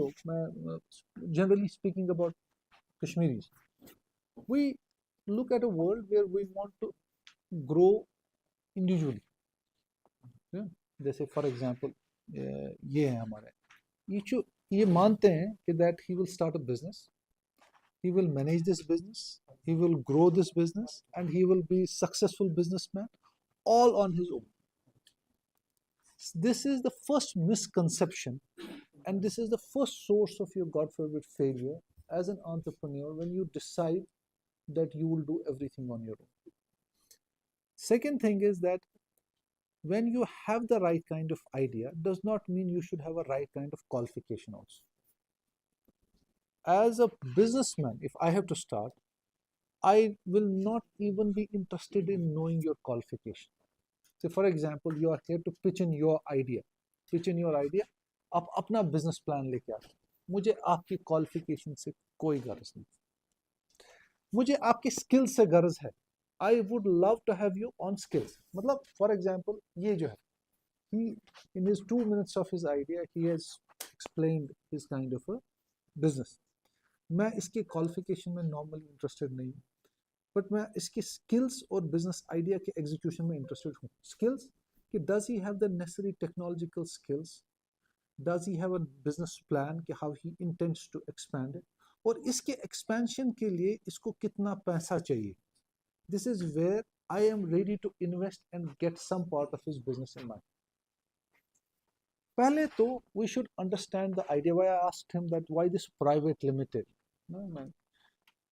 लोग, मैं generally speaking about Kashmiris, we look at a world where we want to grow individually. जैसे for example ये है हमारे, ये मानते हैं कि that he will start a business, he will manage this business, he will grow this business, and he will be successful businessman all on his own. This is the first misconception, and this is the first source of your, God forbid, failure as an entrepreneur when you decide that you will do everything on your own. Second thing is that when you have the right kind of idea, does not mean you should have a right kind of qualification also. As a businessman, if I have to start, I will not even be interested in knowing your qualification. So for example, you are here to pitch in your idea. आप अपना business plan लेके आते, मुझे आपकी qualification से कोई गर्ज नहीं, मुझे आपकी स्किल से गर्ज है. I would love to have you on skills. मतलब फॉर एग्जांपल ये जो है, he in his 2 minutes of his idea he has explained his kind of a business. मैं इसके क्वालिफिकेशन में नॉर्मली इंटरेस्टेड नहीं हूँ, बट मैं इसकी स्किल्स और बिजनेस आइडिया के एग्जीक्यूशन में इंटरेस्टेड हूँ. स्किल्स कि does he have the necessary technological skills, does he have a business plan कि how he intends to expand it, और इसके एक्सपेंशन के लिए इसको कितना पैसा चाहिए. This is where I am ready to invest and get some part of his business in my. पहले तो we should understand the idea. Why I asked him that why this private limited.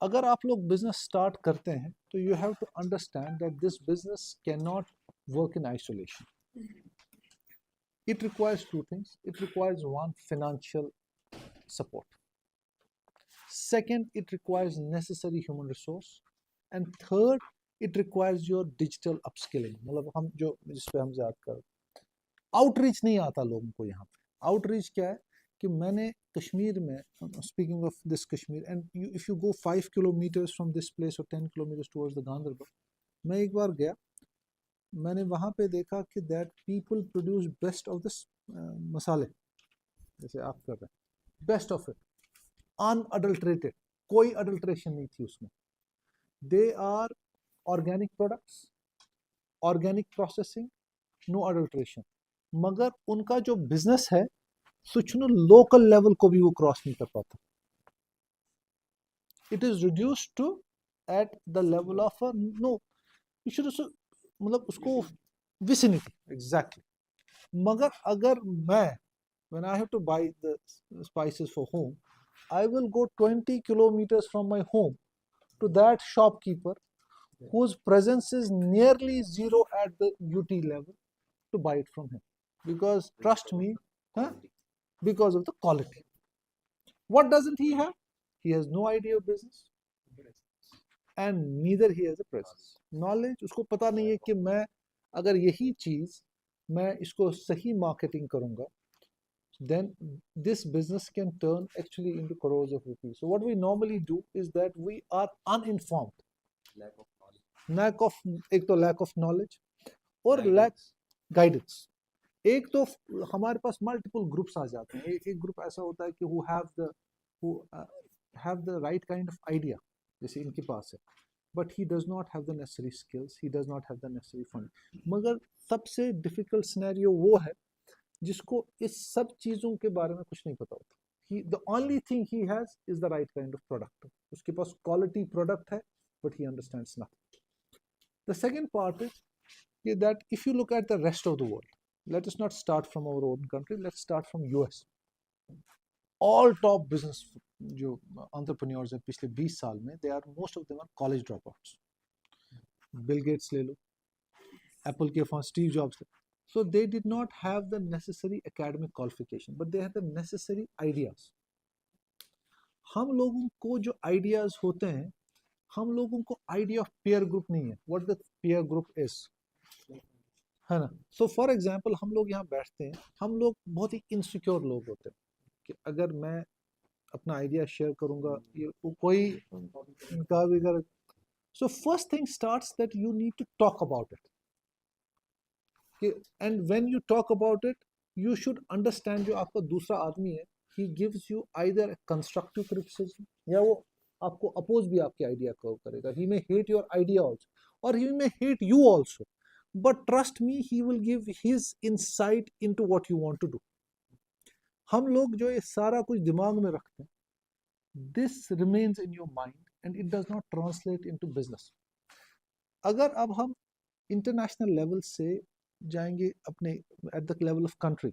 अगर आप लोग business start करते हैं तो you have to understand that this business can not work in isolation. It requires two things. It requires one, financial support. Second, it requires necessary human resource. And third, it requires your digital upskilling. मतलब हम जो जिस पे हम याद कर, outreach नहीं आता लोगों को. यहाँ पे आउटरीच क्या है कि मैंने कश्मीर में, speaking of this Kashmir, and if you go 5 kilometres from this place और 10 किलोमीटर्स टुवर्ड्स द गांधरबल, मैं एक बार गया, मैंने वहाँ पे देखा कि that people produce best of this मसाले, जैसे आप कर रहे हैं, बेस्ट ऑफ इट अनअडल्ट्रेटेड, कोई अडल्ट्रेशन नहीं थी उसमें. They are organic products, organic processing, no adulteration. मगर उनका जो बिजनेस है सुचनो लोकल लेवल को भी वो क्रॉस नहीं कर पाता. It is reduced to at the level of no, you should मतलब उसको विसिनिटी एग्जैक्टली. मगर अगर मैं when I have to buy the spices for home, I will go 20 kilometers from my home to that shopkeeper whose presence is nearly zero at the UT level to buy it from him, because trust me, huh? Because of the quality. What doesn't he have? He has no idea of business, and neither he has a presence. Knowledge, उसको पता नहीं है कि मैं अगर यही चीज मैं इसको सही मार्केटिंग करूंगा, then this business can turn actually into crores of rupees. So what we normally do is that we are uninformed. एक तो lack of knowledge और lack guidance. एक तो हमारे पास multiple groups आ जाते हैं. एक ग्रुप ऐसा होता है कि who have the right kind of idea, जैसे इनके पास है, but he does not have the necessary skills, he does not have the necessary funding. मगर सबसे difficult scenario वो है जिसको इस सब चीजों के बारे में कुछ नहीं पता होता. The only thing he has is the right kind of product. उसके पास quality product है, but he understands nothing. The second part is that if you look at the rest of the world, let us not start from our own country, let's start from US. All top business जो entrepreneurs हैं पिछले 20 साल में, they are most of them are college dropouts. Bill Gates ले लो, Apple के form Steve Jobs ले. So they did not have the necessary academic qualification, but they had the necessary ideas. हम लोगों को जो ideas होते हैं, हम लोगों को idea of peer group नहीं है. What the peer group is, है ना? So for example, हम लोग यहाँ बैठते हैं, हम लोग बहुत ही insecure लोग होते हैं कि अगर मैं अपना idea share करूँगा, ये कोई इनका भी कर. So first thing starts that you need to talk about it. And when you talk about it, you should understand जो आपका दूसरा आदमी है he gives you either a constructive criticism, या वो आपको अपोज भी आपके आइडिया को करेगा. He may hate your idea also, or he may hate you also, but trust me, he will give his insight into what you want to do. हम लोग जो ये सारा कुछ दिमाग में रखते हैं, this remains in your mind and it does not translate into business. अगर अब हम इंटरनेशनल लेवल से जाएंगे अपने eight the level of country,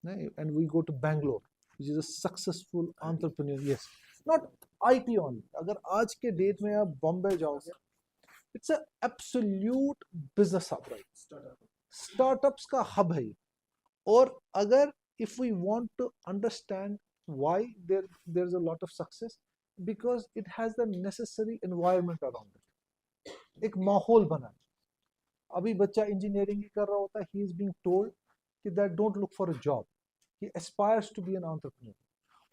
and we go to Bangalore, which is a successful entrepreneur. Yes, not IT only. अगर आज के date में आप बॉम्बे जाओगे, it's a absolute business hub, right? Startups का hub है ये. और अगर if we want to understand why there's a lot of success, because it has the necessary environment around it. एक माहौल बना है. अभी बच्चा इंजीनियरिंग कर रहा होता है, he is being told कि that don't look for a job, he aspires to be an entrepreneur.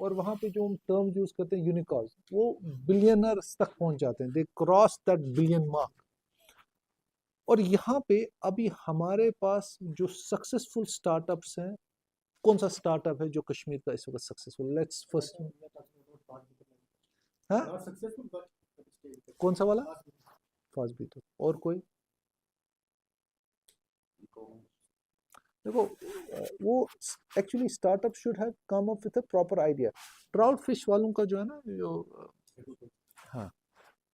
और वहाँ पे जो हम टर्म यूज करते हैं यूनिकॉर्न्स, वो बिलियनर्स तक पहुंच जाते हैं, they cross that billion mark. और यहाँ पे अभी हमारे पास जो सक्सेसफुल स्टार्टअप्स हैं, कौन सा स्टार्टअप है जो कश्मीर का इस वक्त सक्सेसफुल? लेट्स फर्स्ट, हाँ कौन सा वाला? Fast beat. और कोई? देखो वो actually startup should have come up with a proper idea. Trout fish वालों का जो है ना, जो हाँ,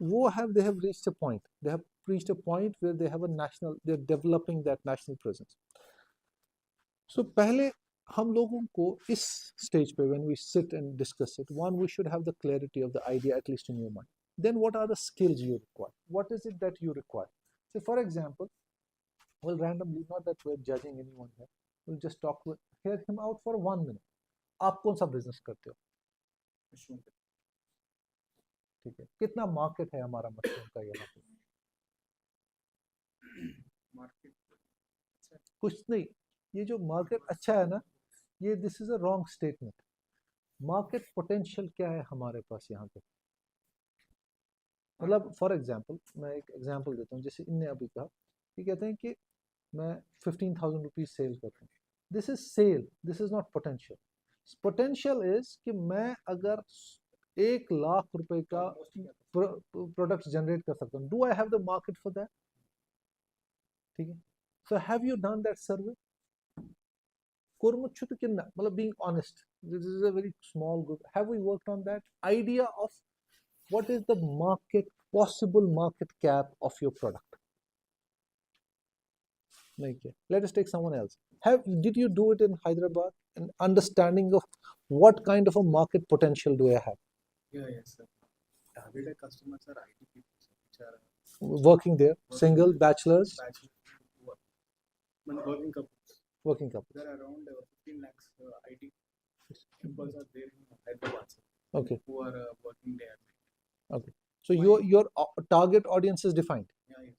वो have they have reached a point, they have reached a point where they have a national, they are developing that national presence. So पहले हम लोगों को इस स्टेज पे when we sit and discuss it, when we should have the clarity of the idea at least in your mind. Then what are the skills you require, what is it that you require. So for example, well, randomly, not that we're judging anyone here, we'll just hear him out for 1 minute. आप कौन सा business करते हो? ठीक है, कितना market है हमारा मशरूम का यहाँ पे? मार्केट कुछ नहीं. ये जो मार्केट अच्छा है ना, ये this is a wrong statement. Market potential क्या है हमारे पास यहाँ पे? मतलब फॉर एग्जांपल, मैं एक एग्जांपल देता हूँ. जैसे इनने अभी कहा, ये कहते हैं कि मैं 15,000 रुपीज सेल करता हूँ. This is sale, this is not potential. Potential is कि मैं अगर 1 लाख रुपए का प्रोडक्ट जनरेट कर सकता हूँ. Do I have the market for that? ठीक है. So have you done that survey? कोरमुच्छु तो कितना, मतलब being honest, this is a very small group. Have we worked on that idea of what is the market, possible market cap of your product? नहीं किया. Let us take someone else. Did you do it in Hyderabad? An understanding of what kind of a market potential do I have? Yeah, yes, sir. Targeted customers are IT people, which are working there, single, bachelors, working couples. Working couples. There are around 15 lakhs IT employees are there in Hyderabad, sir, Okay. who are working there. Okay. So your target audience is defined. Yeah, yes.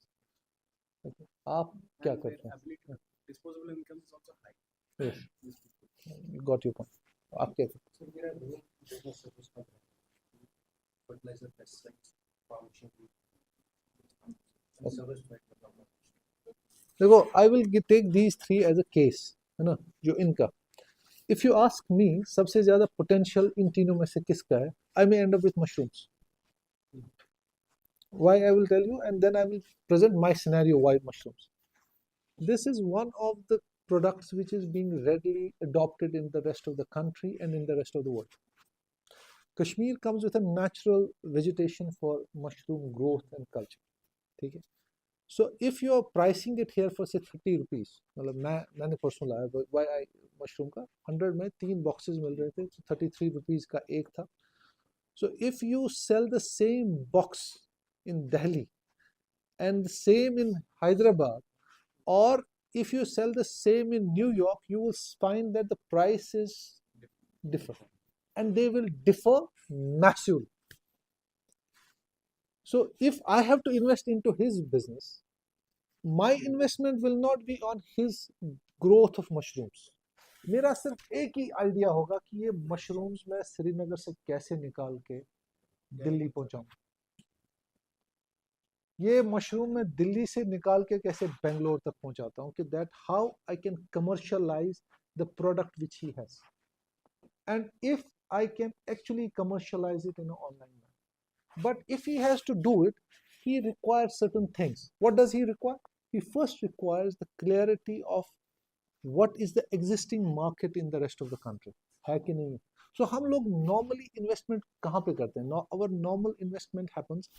Okay. आप क्या And करते their हैं? ability, disposable income is also high. Yes. These people. Got your point. आप क्या करते हैं? So there are new business service companies, fertilizer, pesticides, farm machinery, and service provider. देखो, I will take these three as a case, है ना, जो इनका. If you ask me, सबसे ज्यादा potential इन तीनों में से किसका है? I may end up with mushrooms. Why, I will tell you, and then I will present my scenario why mushrooms. This is one of the products which is being readily adopted in the rest of the country and in the rest of the world. Kashmir comes with a natural vegetation for mushroom growth and culture. ठीक है. So if you are pricing it here for say 30 rupees, मतलब मैंने परसों लाया, why I mushroom का 100 में 3 boxes मिल रहे थे, 33 rupees का एक था. So if you sell the same box in Delhi and the same in Hyderabad, or if you sell the same in New York, you will find that the price is different, and they will differ massively. So if I have to invest into his business, my investment will not be on his growth of mushrooms. मेरा सिर्फ एक ही idea होगा कि ये mushrooms मैं श्रीनगर से कैसे निकाल के दिल्ली पहुंचाऊं, ये मशरूम मैं दिल्ली से निकाल के कैसे बेंगलोर तक पहुंचाता हूं, कि that how I can commercialise the product which he has. And if I can actually commercialize it in an online manner. But if he has to do it, he requires certain things. What does he require? He first requires the clarity of what is the existing market in the rest of the country. है कि नहीं? So हम लोग normally investment कहाँ पे करते हैं? Our normal investment happens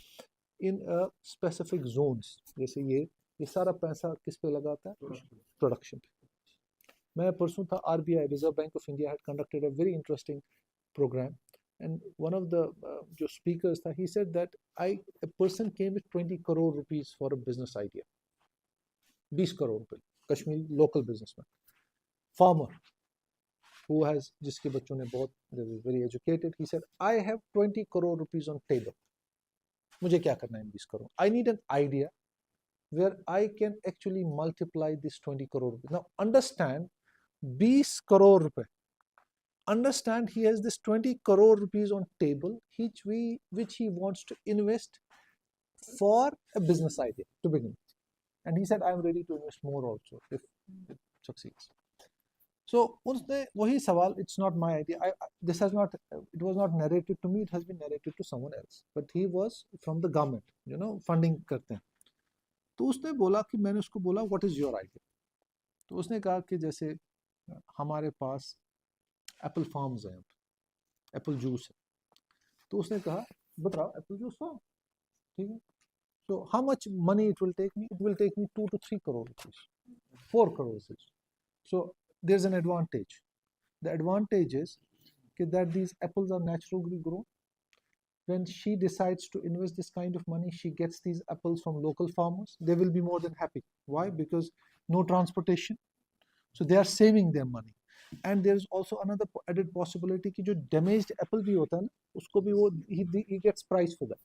in a specific zones. जैसे ये सारा पैसा किस पे लगाता है? Production पे. मैं परसों था RBI, Reserve Bank of India, had conducted a very interesting program, and one of the जो speakers था, he said that a person came with 20 crore rupees for a business idea. 20 crore रुपए, Kashmiri local businessman, farmer, who has, जिसके बच्चों ने बहुत, they were very educated. He said, I have 20 crore rupees on table. मुझे क्या करना है 20 crore? I need an idea where I can actually multiply this 20 crore rupees. Now understand, 20 crore rupees. Understand, he has this 20 crore rupees on table, which he wants to invest for a business idea to begin with. And he said, I am ready to invest more also if it succeeds. So उसने वही सवाल, it's not my idea. It was not narrated to me. It has been narrated to someone else. But he was from the government, funding करते हैं. तो उसने बोला कि मैंने उसको बोला, what is your idea? तो उसने कहा कि जैसे हमारे पास एप्पल फार्म्स हैं, एप्पल जूस है. तो उसने कहा, बताओ एप्पल जूस फार्म, ठीक है. So how much money it will take me? It will take me 2 to 3 crore rupees, 4 crores. So there's an advantage. The advantage is that these apples are naturally grown. When she decides to invest this kind of money, she gets these apples from local farmers. They will be more than happy. Why? Because no transportation. So they are saving their money. And there is also another added possibility कि जो damaged apple भी होता है ना, उसको भी वो he gets price for that.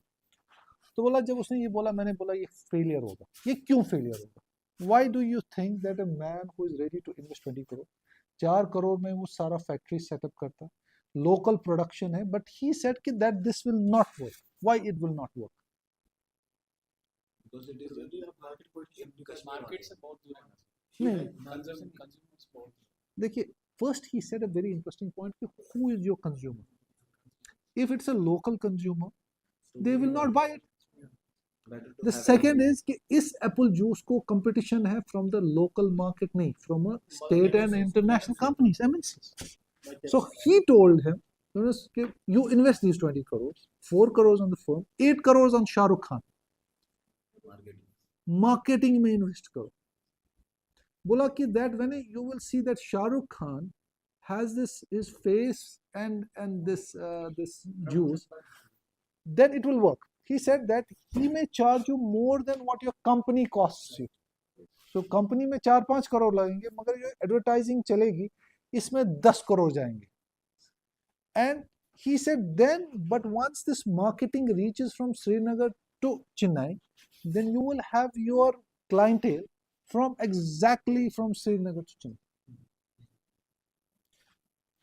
तो बोला, जब उसने ये बोला, मैंने बोला ये फेलियर होगा. ये क्यों फेलियर होगा? Why do you think that a man who is ready to invest 20 crore, 4 crore में वो सारा फैक्ट्री सेटअप करता, लोकल प्रोडक्शन है, बट ही सेड कि that this will not work. Why it will not work? Because it is really a market position. Because market से बहुत दूर है. नहीं, consumers बहुत. देखिए, first he said a very interesting point कि who is your consumer? If it's a local consumer, they will not buy it. The second is कि इस एप्पल जूस को कंपटीशन है फ्रॉम द लोकल मार्केट, नहीं, from a state and international companies, MNCs. So he told him, you invest these 20 crores, 4 crores on the firm, 8 crores on Shah Rukh Khan. Marketing में invest करो. बोला कि that when you will see that Shah Rukh Khan has his face and this juice, then it will work. He said that he may charge you more than what your company costs you. So company में 4-5 करोड़ लगेंगे, मगर जो advertising चलेगी इसमें 10 करोड़ जाएंगे. And he said then, but once this marketing reaches from Srinagar to Chennai, then you will have your clientele from Srinagar to Chennai.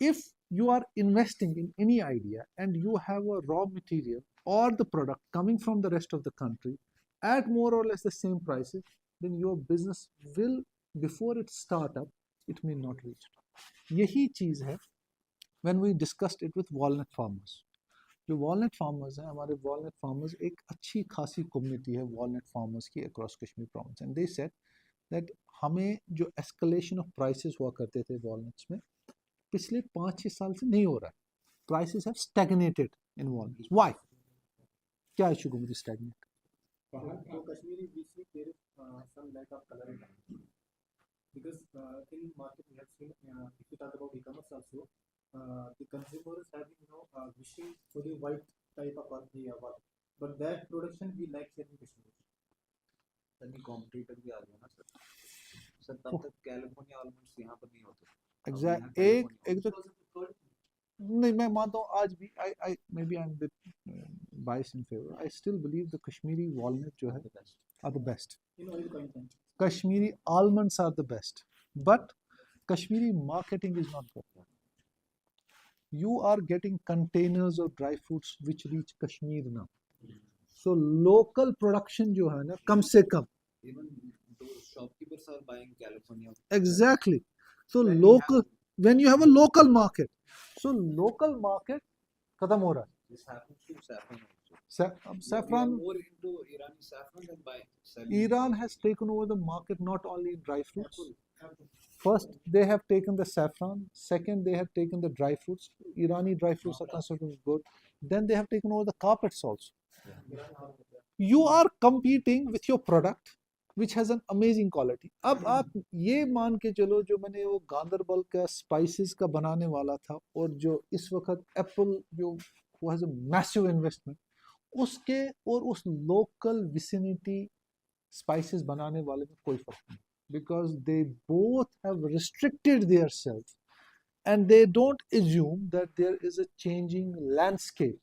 If you are investing in any idea and you have a raw material or the product coming from the rest of the country at more or less the same prices, then your business will, before it start up, it may not reach it. यही चीज़ है when we discussed it with walnut farmers. जो walnut farmers हैं, हमारे walnut farmers एक अच्छी खासी community है walnut farmers की across Kashmir province, and they said that हमें जो escalation of prices हुआ करते थे walnuts में, पिछले 5-6 साल से नहीं हो रहा है. Prices have stagnated in walnuts. Why? क्या issue को मुझे stagnate? So Kashmiri BC there is some lack of color in it. Because in market we have seen if you talk about e-commerce also, the consumers have been wishing for the white type of what, but that production we lack here in Kashmir. तभी competitor भी आ गया ना sir. Sir तब तक California almonds यहाँ पर नहीं होते. Exact एक तो नहीं, मैं मानता हूँ आज भी maybe I'm a bit biased in favor. I still believe the Kashmiri walnut जो है are the best. Kashmiri almonds are the best, but Kashmiri marketing is not good. You are getting containers of dry fruits which reach Kashmir now. So local production जो है ना, कम से कम. Even those shopkeepers are buying California. Exactly. So when you have a local market, So local market खत्म हो रहा है. This happens to saffron also. अब We are saffron, more into Irani saffron than buying, selling. Iran has taken over the market not only in dry fruits. Apple. First, they have taken the saffron. Second, they have taken the dry fruits. Irani dry fruits are considered good. Then they have taken over the carpets also. You are competing with your product which has an amazing quality. अब आप ये मान के चलो जो मैंने वो गांदरबल का स्पाइसेस का बनाने वाला था और जो इस वक्त एप्पल जो वो हैज अ मैसिव इन्वेस्टमेंट उसके और उस लोकल विसिनिटी स्पाइसेस बनाने वाले में कोई फर्क नहीं because they both have restricted their self and they don't assume that there is a changing landscape,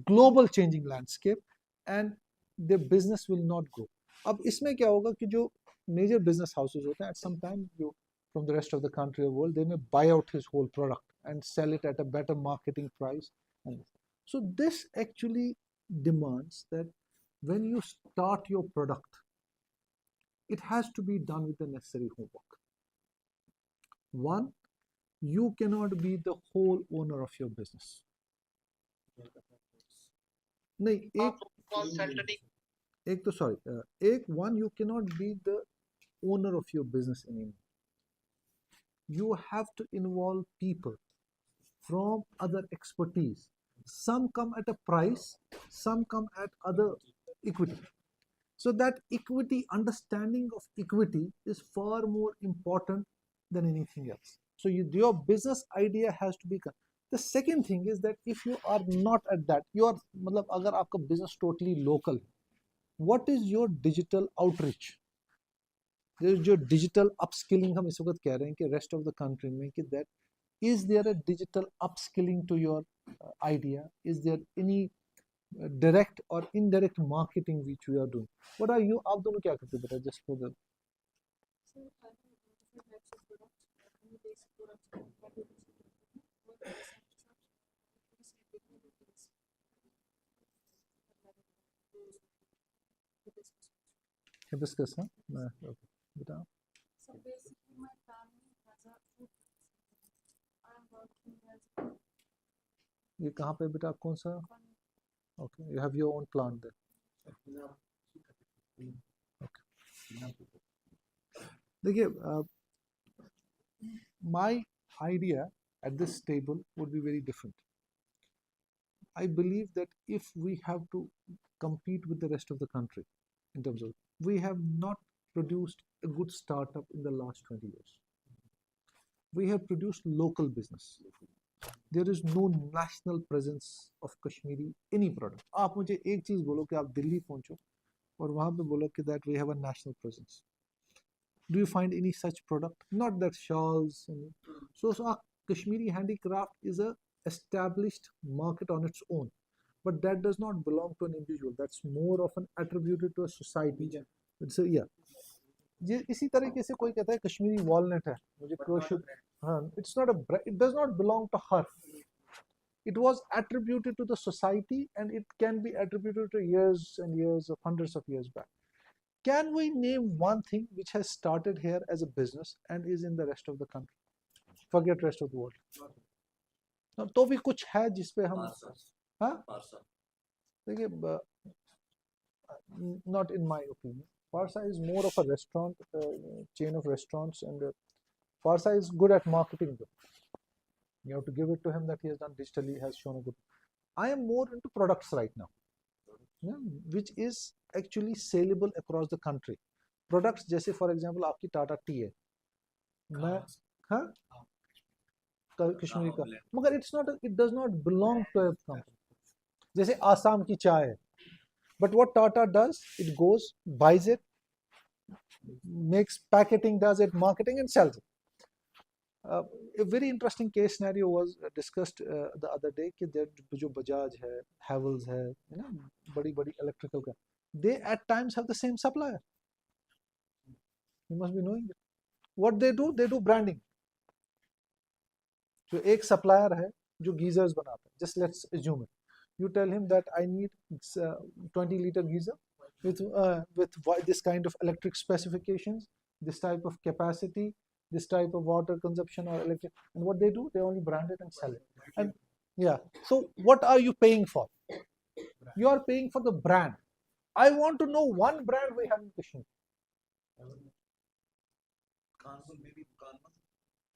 global changing landscape, and their business will not grow. अब इसमें क्या होगा कि जो major business houses होते हैं at some time जो from the rest of the country or world they may buy out his whole product and sell it at a better marketing price. And so this actually demands that when you start your product, it has to be done with the necessary homework. One, you cannot be the whole owner of your business. नहीं एक तो sorry एक one you cannot be the owner of your business anymore. You have to involve people from other expertise. Some come at a price, some come at other equity. So that equity, understanding of equity is far more important than anything else. So your business idea has to be. The second thing is that if you are not at that, you are मतलब अगर आपका business totally local, what is your digital outreach? जो digital upskilling हम इस वक्त कह रहे हैं कि rest of the country में कि that is there a digital upskilling to your idea? Is there any direct or indirect marketing which we are doing? What are you? आप दोनों क्या करते हो बेटा? Just for the hibiscus हाँ? Okay. बेटा So basically, my family has a food business. I'm working as ये कहाँ पे बेटा? कौन सा? a Okay, you have your own plant there. Okay. देखिए my idea at this table would be very different. I believe that if we have to compete with the rest of the country in terms of, we have not produced a good startup in the last 20 years. We have produced local business. There is no national presence of Kashmiri any product. आप मुझे एक चीज बोलो कि आप दिल्ली पहुंचो और वहां पे बोलो कि that we have a national presence. Do you find any such product? Not that shawls. So Kashmiri handicraft is a established market on its own, but that does not belong to an individual. That's more often attributed to a society. So yeah, ये इसी तरीके से कोई कहता है Kashmiri walnut है मुझे crochet हाँ it's not a it does not belong to her. It was attributed to the society and it can be attributed to years and years of hundreds of years back. Can we name one thing which has started here as a business and is in the rest of the country? Forget rest of the world. तो भी कुछ है जिसपे हम हाँ देखिए not in my opinion. Farsa is more of a restaurant chain of restaurants and Farsa is good at marketing though. You have to give it to him that he has done digitally, has shown a good. I am more into products right now, yeah, which is actually saleable across the country. Products जैसे for example आपकी Tata T है मैं हाँ कश्मीरी का मगर it's not it does not belong to a company जैसे आसाम की चाय है but what Tata does it goes buys it makes packaging does it marketing and sells it. A very interesting case scenario was discussed the other day कि जो बजाज है Havells है you know बड़ी बड़ी electrical का they at times have the same supplier. You must be knowing it. What they do branding. जो एक supplier है जो geysers बनाता है just let's assume it. You tell him that I need 20-liter geyser with this kind of electric specifications, this type of capacity, this type of water consumption or electric, and what they do, they only brand it and sell it. And yeah, so what are you paying for? You are paying for the brand. I want to know one brand we have in Kashmir. Kanpur में भी दुकान में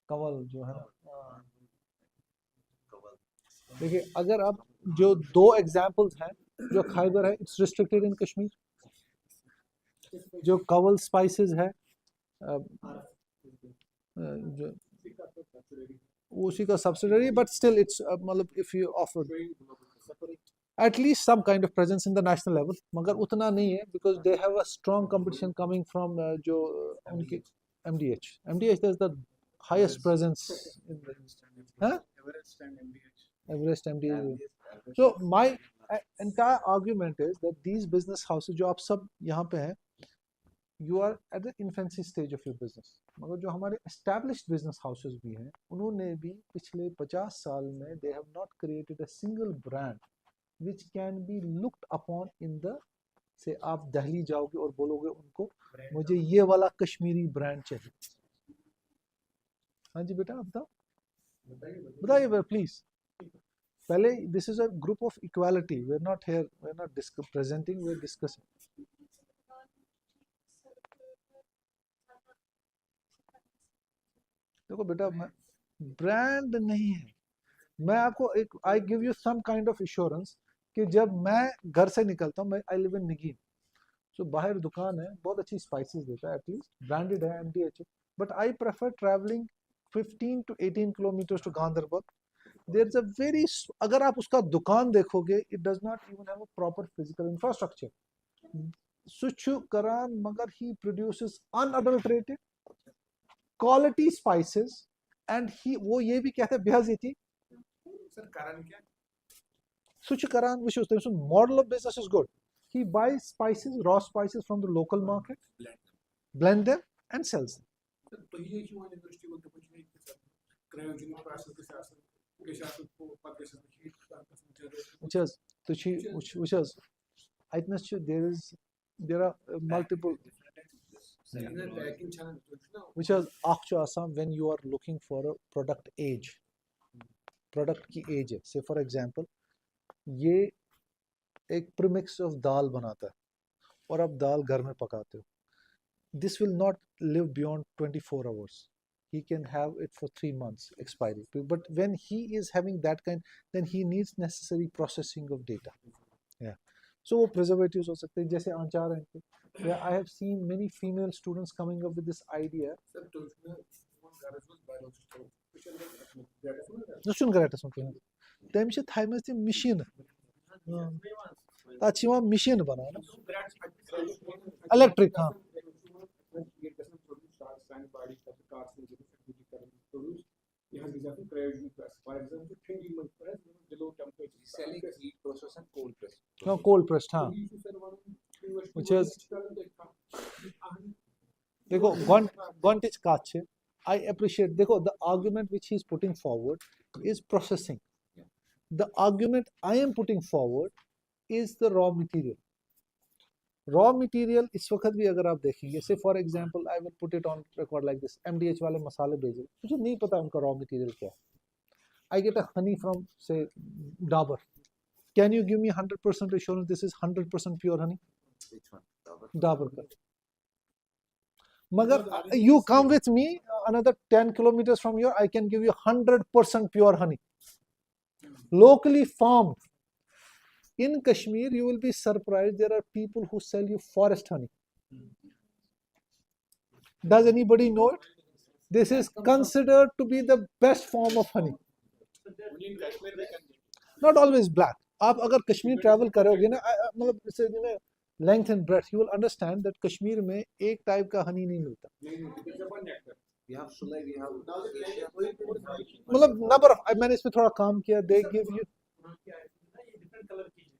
कवल जो है ना, कवल देखिए अगर आप जो दो एग्जांपल्स हैं, जो खैबर है इट्स रिस्ट्रिक्टेड इन कश्मीर, जो कवल स्पाइसेस है जो उसी का सब्सिडरी, बट स्टिल इट्स मतलब if you offer at least some kind of presence in the national level, मगर उतना नहीं है because they have a strong competition coming from जो उनकी MDH. MDH is the highest presence in the, huh? Everest MDH. So my entire argument is that these business houses जो आप सब यहाँ पे हैं, you are at the infancy stage of your business. मगर जो हमारे established business houses भी हैं, उन्होंने भी पिछले 50 साल में they have not created a single brand which can be looked upon in the, से आप दिल्ली जाओगे और बोलोगे उनको मुझे ये वाला कश्मीरी ब्रांड चाहिए. हाँ जी बेटा, आप बताओ, बताइए प्लीज. पहले this is a group of equality, we are not here, we are not presenting, we are discussing. देखो बेटा, ब्रांड नहीं है, मैं आपको एक, I give you some kind of assurance कि जब मैं घर से निकलता हूँ, मैं आई लिव इन निगीन, सो बाहर दुकान है, बहुत अच्छी स्पाइसेस देता है, एटलीस्ट ब्रांडेड है, MDH, but I prefer travelling 15 to 18 kilometres to Ganderbal. There is a very, अगर आप उसका दुकान देखोगे, it does not even have a proper physical infrastructure. सुचु करान, मगर he produces unadulterated quality spices, and he, वो ये भी कहते हैं ब्याजी थी सर कारण क्या? Such Karan, which was the model of business is good. He buys spices, raw spices from the local market, blend them, and sells them. Sir तो ये क्यों आने इंडस्ट्री बोलते कुछ नहीं कि सर क्रायोजेनिक प्रोसेस के साथ के साथ को पक के साथ heat which is, I think there are multiple, which is actually Assam, when you are looking for a product age, product की age है. Say for example, ये एक प्रीमिक्स ऑफ दाल बनाता है और आप दाल घर में पकाते हो, this will not live beyond 24 hours. He can have it for 3 months expiry, but when he is having that kind, then he needs necessary processing of data. Yeah, so वो preservatives हो सकते हैं, जैसे अचार हैं इनके. Yeah, I have seen many female students coming up with this idea. Nussun garata sunken. Dem छ thymus ती machine. ताची वहाँ machine बना ना. Electric हाँ. No, cold pressed हाँ. Which is, देखो one is काच है. I appreciate, देखो, the argument which he is putting forward is processing. The argument I am putting forward is the raw material. Raw material इस वक्त भी अगर आप देखेंगे, say for example, I will put it on record like this, MDH वाले मसाले भेजे, मुझे नहीं पता उनका raw material क्या है. I get a honey from, say, Dabur. Can you give me 100% assurance this is 100% pure honey? which one Dabur का. मगर you come with me another 10 kilometers from here, I can give you 100% pure honey, locally farmed. In Kashmir, you will be surprised, there are people who sell you forest honey. Does anybody know it? This is considered to be the best form of honey. Not always black. आप अगर Kashmir travel करोगे ना, मतलब length and breadth, you will understand that Kashmir में एक type का हनी नहीं मिलता. we have Sulai, we have मतलब number of, मैंने इस पे थोड़ा काम किया, they give you,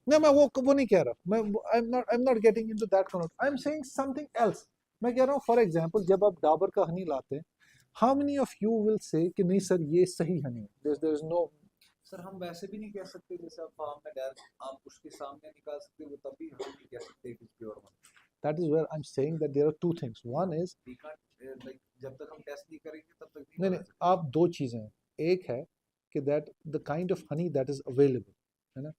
नहीं मैं वो नहीं कह रहा, मैं I'm not getting into that connotation. I'm saying something else. मैं कह रहा हूँ, for example, जब आप डाबर का हनी लाते हैं, how many of you will say कि नहीं सर ये सही हनी है? There is no. सर हम वैसे भी नहीं कह सकते, जैसे आप फार्म में डायरेक्ट आप उसके सामने निकाल सकते हो, तभी हम नहीं कह सकते कि pure one. That is where I'm saying that there are two things. One is, We can't like जब तक हम टेस्ट नहीं करेंगे तब तक नहीं नहीं नहीं, बता सकते। आप दो चीज़ें हैं, एक है कि that the kind of honey that is available, है ना।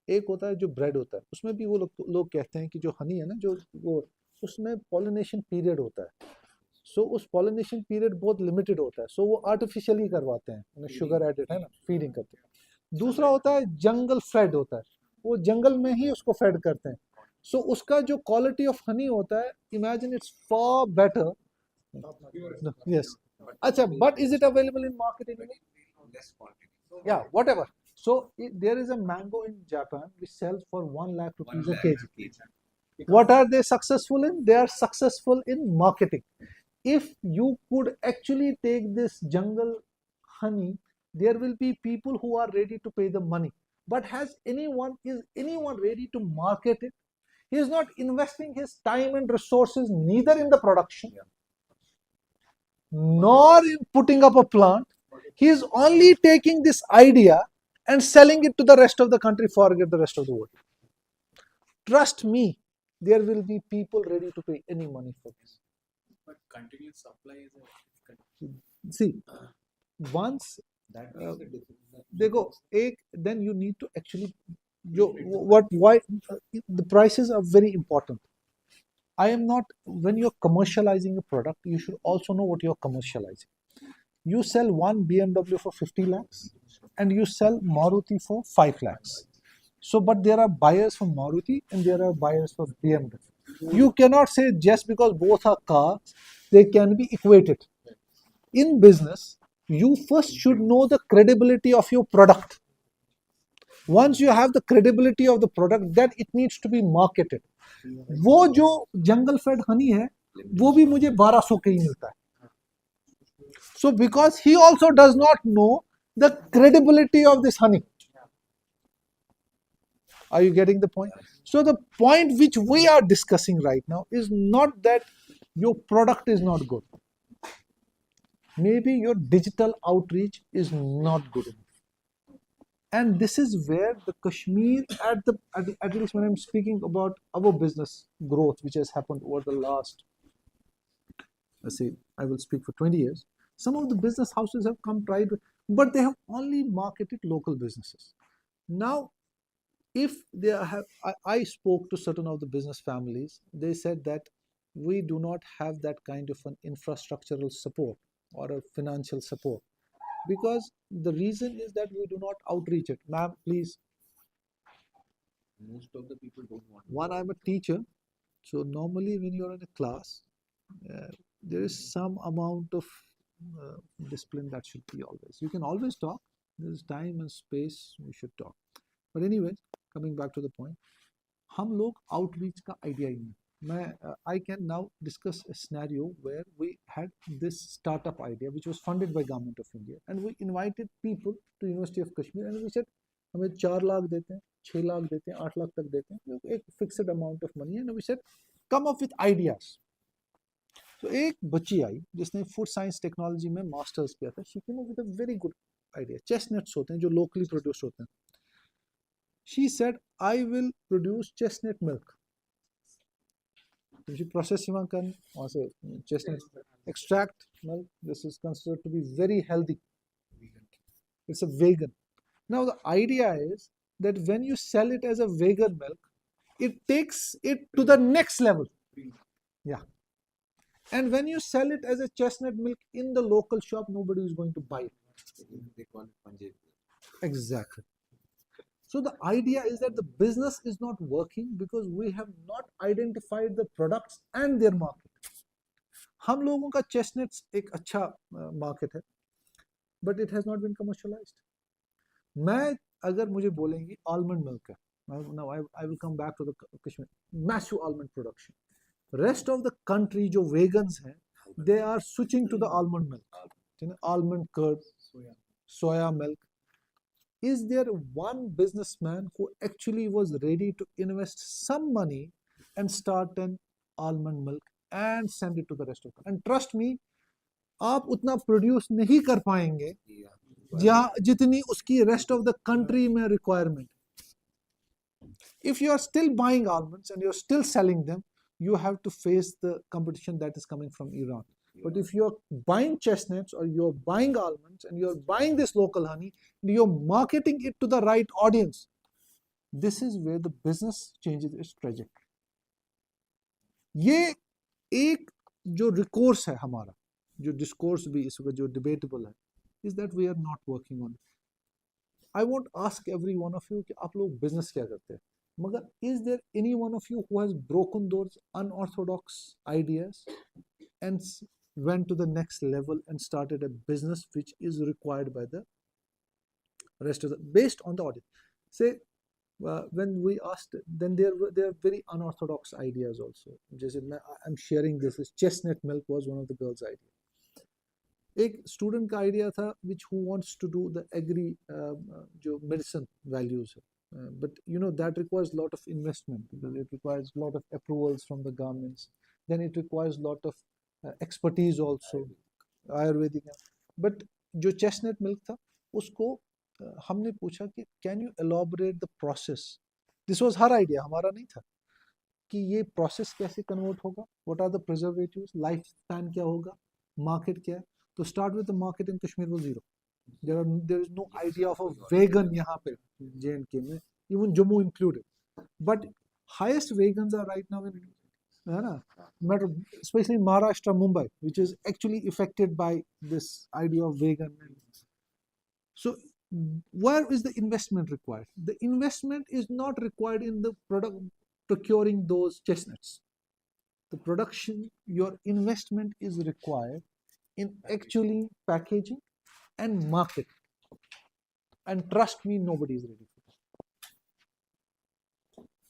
एक होता है जो ब्रेड होता है, उसमें भी वो लोग कहते हैं कि जो हनी है ना, जो वो उसमें पॉलिनेशन पीरियड होता है, सो उस पॉलिनेशन पीरियड बहुत लिमिटेड होता है, सो वो आर्टिफिशियली करवाते हैं, उन्हें शुगर एडेड, है ना, फीडिंग करते हैं। दूसरा होता है जंगल फेड होता है, वो जंगल में ही उसको फेड करते हैं, सो उसका जो क्वालिटी ऑफ हनी होता है, imagine it's for better. Yes, But अच्छा, but is it available in market in India? less quantity. Yeah, whatever. So there is a mango in Japan which sells for 1 lakh 1 rupees a lakh kg. kg. What are they successful in? They are successful in marketing. If you could actually take this jungle honey, there will be people who are ready to pay the money. But is anyone ready to market it? He is not investing his time and resources neither in the production nor in putting up a plant. He is only taking this idea and selling it to the rest of the country, forget the rest of the world. Trust me, there will be people ready to pay any money for this. But continuous supply is a difficult. See, once That makes the difference. देखो एक, then you need to actually जो what why the prices are very important. I am not, when you're commercializing a product, you should also know what you're commercializing. You sell one BMW for 50 lakhs and you sell Maruti for 5 lakhs. So, but there are buyers for Maruti and there are buyers for BMW. You cannot say just because both are cars, they can be equated. In business, you first should know the credibility of your product. Once you have the credibility of the product, then it needs to be marketed. वो जो जंगल fade Honey है वो भी मुझे 1200 का ही मिलता है. So because he also does not know the credibility of this honey. Are you getting the point? So the point which we are discussing right now is not that your product is not good. Maybe your digital outreach is not good enough. And this is where the Kashmir, at least when I'm speaking about our business growth, which has happened over the last, let's say, I will speak for 20 years. Some of the business houses have come tried, but they have only marketed local businesses. Now, if they have, I spoke to certain of the business families, they said that we do not have that kind of an infrastructural support or a financial support, because the reason is that we do not outreach it. Ma'am, please. Most of the people don't want. One, I'm a teacher, so normally when you're in a class, there is some amount of uh, discipline that should be always. You can always talk. There's time and space. We should talk. But anyway, coming back to the point, हम लोग outreach का idea ही नहीं. I can now discuss a scenario where we had this startup idea which was funded by Government of India, and we invited people to University of Kashmir and we said हमें 4 लाख देते हैं, 6 लाख देते हैं, 8 लाख तक देते हैं, एक fixed amount of money, and we said come up with ideas. तो एक बच्ची आई जिसने फूड साइंस टेक्नोलॉजी में मास्टर्स किया था. She came up with a very good idea. Chestnuts होते हैं जो लोकली प्रोड्यूस होते हैं. She said I will produce chestnut milk. तुमची प्रोसेस वहाँ कर वहाँ से chestnut extract milk. This is considered to be very healthy. It's a vegan. Now the idea is that when you sell it as a vegan milk, it takes it to the next level. Yeah. And when you sell it as a chestnut milk in the local shop, nobody is going to buy it. They call it Punjabi. Exactly. So the idea is that the business is not working because we have not identified the products and their market. हम लोगों का chestnuts एक अच्छा market है, but it has not been commercialized. मैं अगर मुझे बोलेंगे almond milk है, now I will come back to the Kashmir, massive almond production. Rest of the country जो vegans हैं, they are switching to the almond milk, almond curd, soya milk. Is there one businessman who actually was ready to invest some money and start an almond milk and send it to the rest of the country? And trust me, आप उतना produce नहीं कर पाएंगे जितनी उसकी rest of the country में requirement. If you are still buying almonds and you're still selling them, you have to face the competition that is coming from Iran. But if you're buying chestnuts or you're buying almonds and you're buying this local honey, you're marketing it to the right audience, this is where the business changes its trajectory. ये एक जो recourse है हमारा, जो discourse भी इस वक्त जो debatable है, is that we are not working on it. I won't ask every one of you कि आप लोग business क्या करते हैं, मगर is there any one of you who has broken those unorthodox ideas and went to the next level and started a business which is required by the rest of the, based on the audience? Say, when we asked, then there are very unorthodox ideas also. जैसे I'm sharing this, chestnut milk was one of the girls' idea. एक student का idea था which who wants to do the agri जो medicine values है, but you know that requires a lot of investment because it requires a lot of approvals from the governments, then it requires a lot of expertise also, Ayurvedic. But जो chestnut milk था उसको हमने पूछा कि can you elaborate the process? This was her idea, हमारा नहीं था कि ये process कैसे convert होगा, what are the preservatives, lifespan क्या होगा, market क्या है. To start with, the market in Kashmir was zero. There is no idea of a vegan यहाँ पे J&K में, even Jammu included. But highest vegans are right now in, है ना, especially Maharashtra, Mumbai, which is actually affected by this idea of vegan. So where is the investment required? The investment is not required in the product procuring those chestnuts. The production, your investment is required in actually packaging and market. And trust me, nobody is ready for that.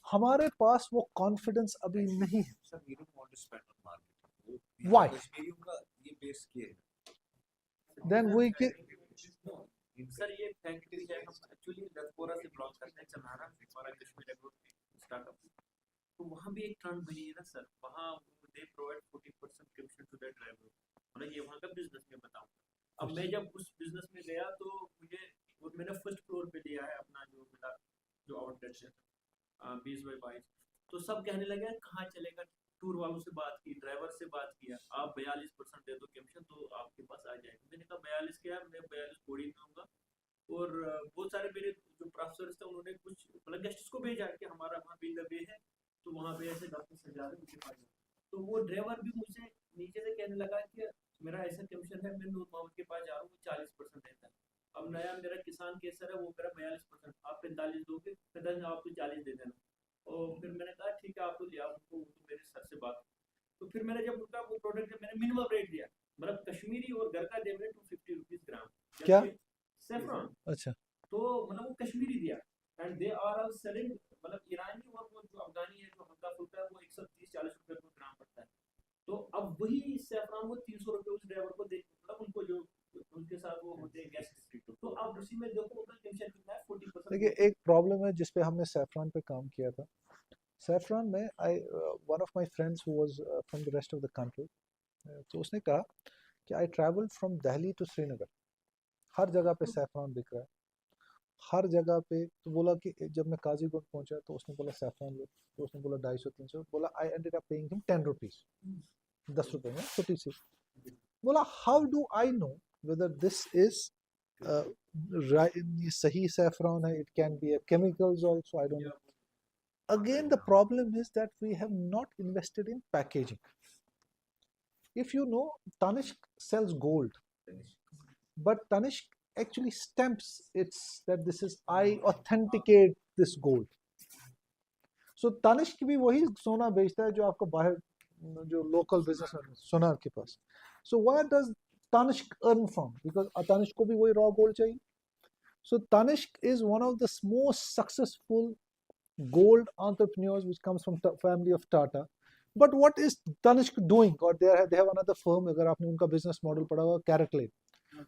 हमारे पास वो confidence अभी नहीं है. Sir, we don't want to spend on marketing. Why? कश्मीरियों का ये base किए है. Then we can. सर ये फैक्ट्री है, हम एक्चुअली रतपोरा से ब्लॉक करते हैं चमारा हमारा कश्मीर एग्रो स्टार्टअप, तो वहाँ भी एक ट्रेंड बनी है ना सर, वहाँ they provide 40% commission to the driver, मतलब ये वहाँ का बिजनेस में बताऊँ. अब मैं जब उस बिजनेस में गया तो मुझे, और मैंने फर्स्ट फ्लोर पे लिया है अपना जो मेरा जो आउटलेट है 20x22, तो सब कहने लगे कहाँ चलेगा, टूर वालों से बात की, ड्राइवर से बात किया, आप 42% दे दो कमीशन तो आपके पास आ जाएगा. मैंने कहा 42 क्या, मैं 42 थोड़ी दूंगा. और बहुत सारे मेरे जो प्रोफेसर थे उन्होंने कुछ मतलब गेस्ट्स को भेजा कि हमारा वहाँ पे वे है, तो वहाँ पे ऐसे डॉक्टर सजा रहे उनके पास, तो वो ड्राइवर भी मुझे नीचे से कहने लगा कि मेरा ऐसा कमीशन है, मैं नूर मोहम्मद के पास जा रहा हूँ, 40% देता है. अब नया मेरा किसान केसर है, वो मेरा 42%, आप 45 दोगे, 45 आप तो 40 दे देना. और फिर मैंने कहा ठीक है आप तो लिया, उनको तो मेरे सर से बात. तो फिर मैंने जब उनका वो प्रोडक्ट मैंने मिनिमम रेट दिया, मतलब कश्मीरी और घर का दे मैंने 250 रुपीज ग्राम. क्या? सेफ्रॉन. अच्छा. तो मतलब वो कश्मीरी दिया, and they are all selling, मतलब ईरानी और वो जो अफगानी है जो हल्का फुल्का है वो 130-40 रुपए पर ग्राम पड़ता है. तो अब वही सेफ्रॉन वो 300 रुपए उस ड्राइवर को दे, मतलब उनको जो उनके साथ वो होते हैं गेस्ट, तो अब उसी में देखो उनका कमीशन कितना है, 40%. देखिए एक प्रॉब्लम है जिस पे हमने सैफरॉन पे काम किया था. सैफरॉन में one of my friends who was from the rest of the country, तो उसने कहा कि I travel from Delhi to Srinagar, हर जगह पे सैफरॉन बिक रहा है, हर जगह पे. तो बोला कि जब मैं काजीगुंड पहुंचा तो उसने बोला सैफरॉन लो, तो उसने बोला 250-300, बोला I ended up paying him 10 rupees, 10 रुपए में छोटी सी. बोला how do I no whether this is सही saffron है, it can be a chemicals also, I don't know. Again the problem is that we have not invested in packaging. If you know, Tanishq sells gold, but Tanishq actually stamps its that this is, I authenticate this gold. So Tanishq भी वही सोना बेचता है जो आपको बाहर जो local business सोना के पास. So where does Tanishq earn from? Because Tanishq को भी वही raw gold चाहिए. So Tanishq is one of the most successful gold entrepreneurs which comes from family of Tata. But what is Tanishq doing? Or they have another firm, अगर आपने उनका business model पढ़ा हुआ, Carrot Lane.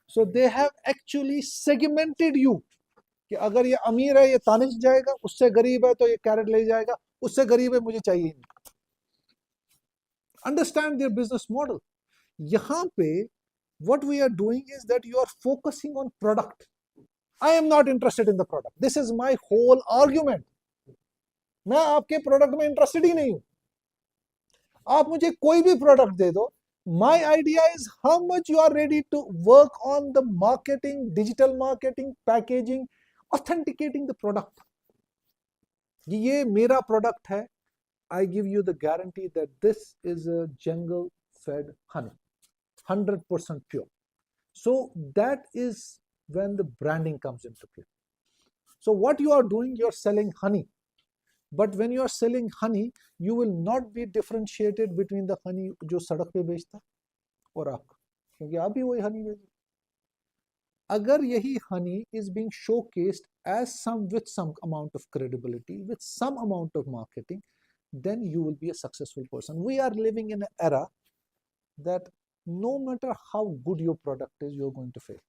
So they have actually segmented you कि अगर ये अमीर है ये Tanishq जाएगा, उससे गरीब है तो ये Carrot ले जाएगा, उससे गरीब है मुझे चाहिए नहीं. Understand their business model. यहाँ पे what we are doing is that you are focusing on product. I am not interested in the product. This is my whole argument. मैं आपके प्रोडक्ट में इंटरेस्टेड ही नहीं हूं. आप मुझे कोई भी प्रोडक्ट दे दो, My idea is how much you are ready to work on the marketing, digital marketing, packaging, authenticating the product. ये मेरा product है. I give you the guarantee that this is a jungle fed honey, 100% pure. So that is when the branding comes into play. So what you are doing, you're selling honey. But when you are selling honey, you will not be differentiated between the honey जो सड़क पे बेचता और आपका, क्योंकि आप भी वही honey बेच रहे. अगर यही honey is being showcased as with some amount of credibility, with some amount of marketing, then you will be a successful person. We are living in an era that no matter how good your product is, you're going to fail.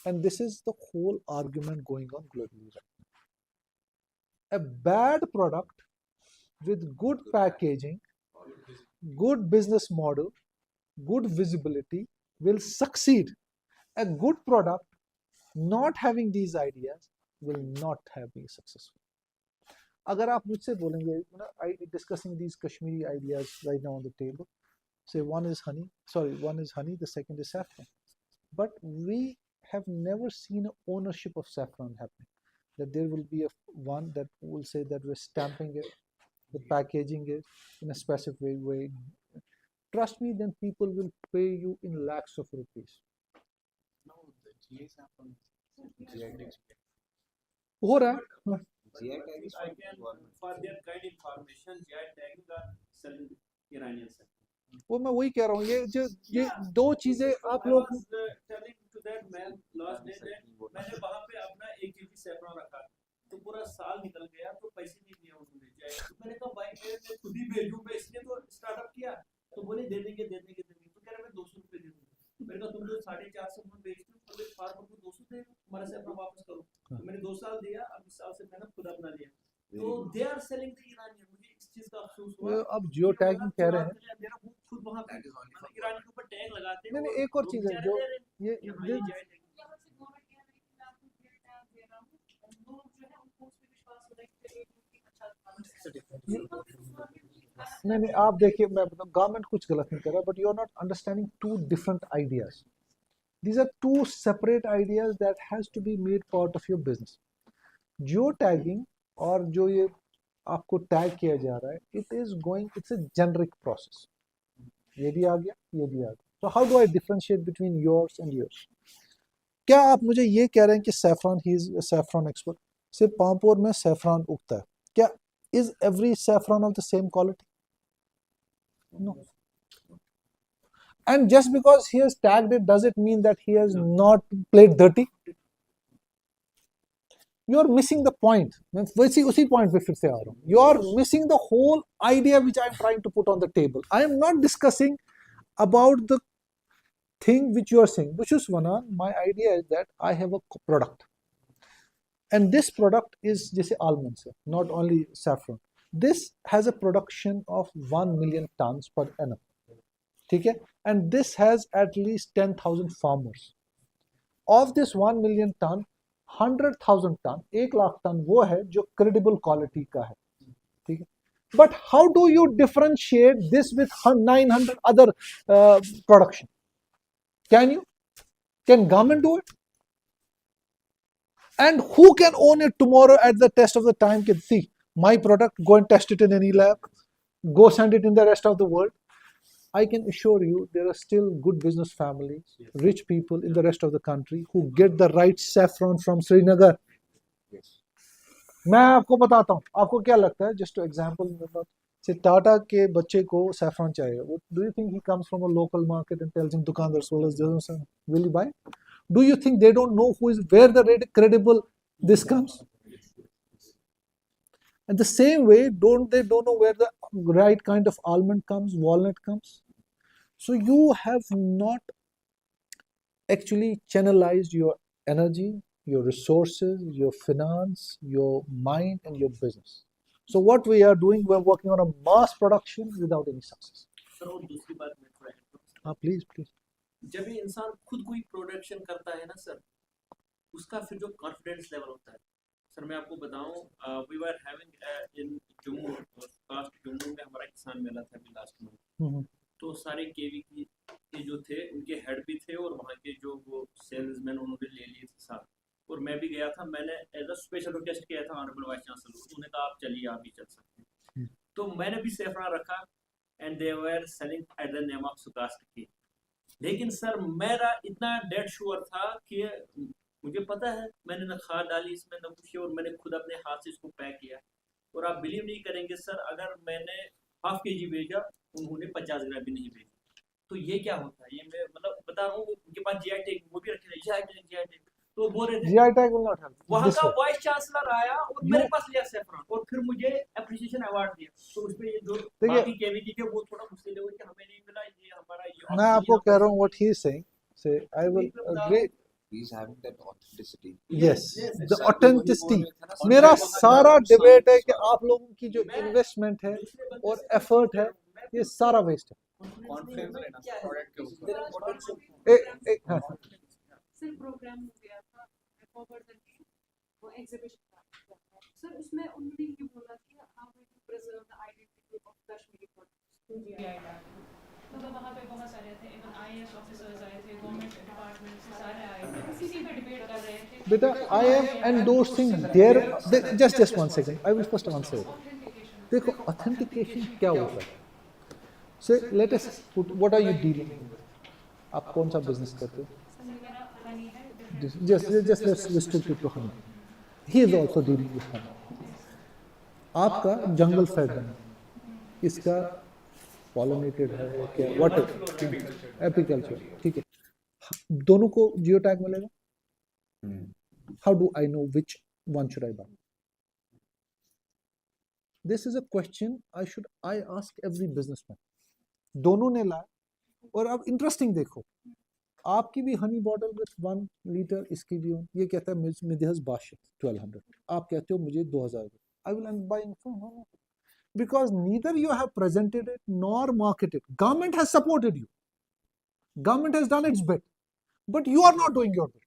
And this is the whole argument going on globally right now. A bad product with good packaging, good business model, good visibility will succeed. A good product not having these ideas will not have been successful. अगर आप मुझसे बोलेंगे, discussing these Kashmiri ideas right now on the table, say one is honey, the second is saffron. But we have never seen ownership of saffron happening. That there will be one that will say that we're stamping it, the packaging it in a specific way. Trust me, then people will pay you in lakhs of rupees. No, the GI saffron, GI tag. हो रहा है. GI tag is I from can, government. for their kind information, GI tagging are selling Iranian saffron. वो मैं वही कह रहा हूँ, ये दो चीजें आप I लोग. was telling to that man last day that मैंने वहाँ पे अपना 1 kg सैफरन रखा, तो पूरा साल निकल गया, तो पैसे नहीं दिए उन्होंने जाए. तो मैंने कहा भाई मैं खुद ही भेजूं, मैं इसलिए तो स्टार्टअप किया. तो बोले दे देंगे. तो कह रहे मैं 200 रुपए दे दूंगा. मैंने कहा तुम जो 450 मन बेचते हो, तो फार्मर को 200 दे दो, हमारा सैफरन वापस करो. तो मैंने 2 साल दिया, अब इस साल से मैंने खुद अपना लिया. तो they are selling the Iranian. मुझे इस चीज का अफसोस हुआ. अब जियो टैगिंग कह रहे हैं. मेरा वो खुद वहाँ पे ईरानी के ऊपर टैग लगाते हैं. नहीं, एक और चीज है जो ये यहाँ ये जाए टैग. यहाँ से गवर्नमेंट कह रही है कि मैं आपको ये टैग दे रहा हूँ, लोग जो है उनको उस पर विश्वास होता है कि एक व्यक्ति अच्छा नहीं, आप देखिए, मैं बताऊँ, गवर्नमेंट कुछ गलत नहीं कर रहा, but you are not understanding two different ideas. These are two separate ideas that has to be made part of your business. Geo tagging और जो ये आपको टैग किया जा रहा है, it's a generic process. ये भी आ गया, ये भी आ गया. So how do I differentiate between yours and yours? क्या आप मुझे ये कह रहे हैं कि saffron, he is a saffron expert, सिर्फ पामपोर में saffron उगता है, क्या is every saffron of the same quality? No. And just because he has tagged it, does it mean that he has not played dirty? You are missing the point. उसी point पे फिर से आ रहा हूँ. You are missing the whole idea which I am trying to put on the table. I am not discussing about the thing which you are saying. Bushuswana, my idea is that I have a product. And this product is जैसे almonds, not only saffron. This has a production of 1 million tons per annum. ठीक है? And this has at least 10,000 farmers. Of this 1 million ton, 100,000 ton, 1 lakh ton वो है जो credible quality का है. ठीक है? But how do you differentiate this with 900 other production? Can you? Can government do it? And who can own it tomorrow at the test of the time? Can see my product, go and test it in any lab, go send it in the rest of the world. I can assure you there are still good business families, rich people in the rest of the country who get the right saffron from Srinagar. मैं आपको बताता हूँ, आपको क्या लगता है, just to example, say Tata के बच्चे को saffron चाहिए, do you think he comes from a local market and tells him दुकानदार will you buy? Do you think they don't know where the credible this comes? And the same way, they don't know where the right kind of almond comes, walnut comes. So you have not actually channelized your energy, your resources, your finance, your mind, and your business. So what we are doing, we're working on a mass production without any success. Sir और दूसरी बात मैं थोड़ा add करूँ. हाँ, please. जब भी इंसान खुद कोई प्रोडक्शन करता है ना सर, उसका फिर जो कॉन्फिडेंस लेवल होता है, सर मैं आपको बताऊं, we were having in Jammu कास्ट जम्मू में हमारा किसान मेला था अभी लास्ट मंथ, हम्म, तो सारे केवी के जो थे उनके हेड भी थे और वहाँ के जो वो सेल्समैन उन्होंने ले लिए थे साथ, और मैं भी गया था। मैंने एज अ स्पेशल रिक्वेस्ट किया था ऑनरेबल वाइस चांसलर को, उन्होंने कहा आप चलिए, आप भी चल सकते हैं। तो मैंने भी सेफरा रखा and they were selling at the name of सुकास्ट की। लेकिन सर मेरा इतना डेड श्योर था कि मुझे पता है, मैंने न खाद डाली इसमें न कुछ, और मैंने खुद अपने हाथ से इसको पैक किया। और आप बिलीव नहीं करेंगे सर, अगर मैंने हाफ के जी भेजा, उन्होंने 50 ग्राम भी नहीं भेजा। तो ये क्या होता है, ये मैं मतलब बता रहा हूँ, उनके पास जीआई टैग वो भी रखे थे, जीआई टैग, तो बोल रहे थे GI tag will not help. वहाँ This का way. वाइस चांसलर आया और You- मेरे पास लिया सेफ्रॉन, और फिर मुझे एप्रिसिएशन अवार्ड दिया। तो उसमें ये जो देखिए, बाकी केवीजी थे वो थोड़ा मुझसे ले कि हमें नहीं मिला, ये हमारा ये मैं आपको कह रहा हूँ what he is saying. Say, I will agree. He's having that authenticity. Yes, Yes, the sir भी वही authenticity. बोल रहे थे ना, मेरा सर, सारा साल- डिबेट है कि साल- आप लोगों की जो इन्वेस्टमेंट है और एफर्ट है, ये सारा वेस्ट है। कॉन्फ्रेंस लेना प्रोडक्ट के ऊपर हाँ, सिर्फ प्रोग्राम हो गया था फॉरवर्ड द वो एग्जीबिशन था सर, उसमें उन्होंने ये बोला कि how we preserve the identity of Kashmiri products. मतलब वहाँ पे बहुत सारे थे, इवन आईएएस ऑफिसर्स आए थे, गवर्नमेंट डिपार्टमेंट से सारे आए थे, इसी पे डिबेट कर रहे थे। बेटा, I am endorsing their just one second. I will first answer it. Authentication. देखो, authentication क्या होता है? Say, let us put, what are you dealing with? आप कौन सा बिजनेस करते हो? सर मेरा हनी है, Just let's restrict it to honey. He is also dealing with honey. आपका जंगल फेड है, इसका पॉलिनेटेड है क्या, व्हाट एपिकल्चर, ठीक है, दोनों को जियो टैग मिलेगा। How do I know which one should I buy? This is a question I ask every businessman. दोनों ने लाया, और अब इंटरेस्टिंग देखो, आपकी भी हनी बॉटल विथ 1 लीटर, इसकी भी हो, ये कहता है मिदिहस बादशाह 1200, आप कहते हो मुझे 2000, I will and buying from, because neither you have presented it nor marketed. Government has supported you, government has done its bit, but you are not doing your bit.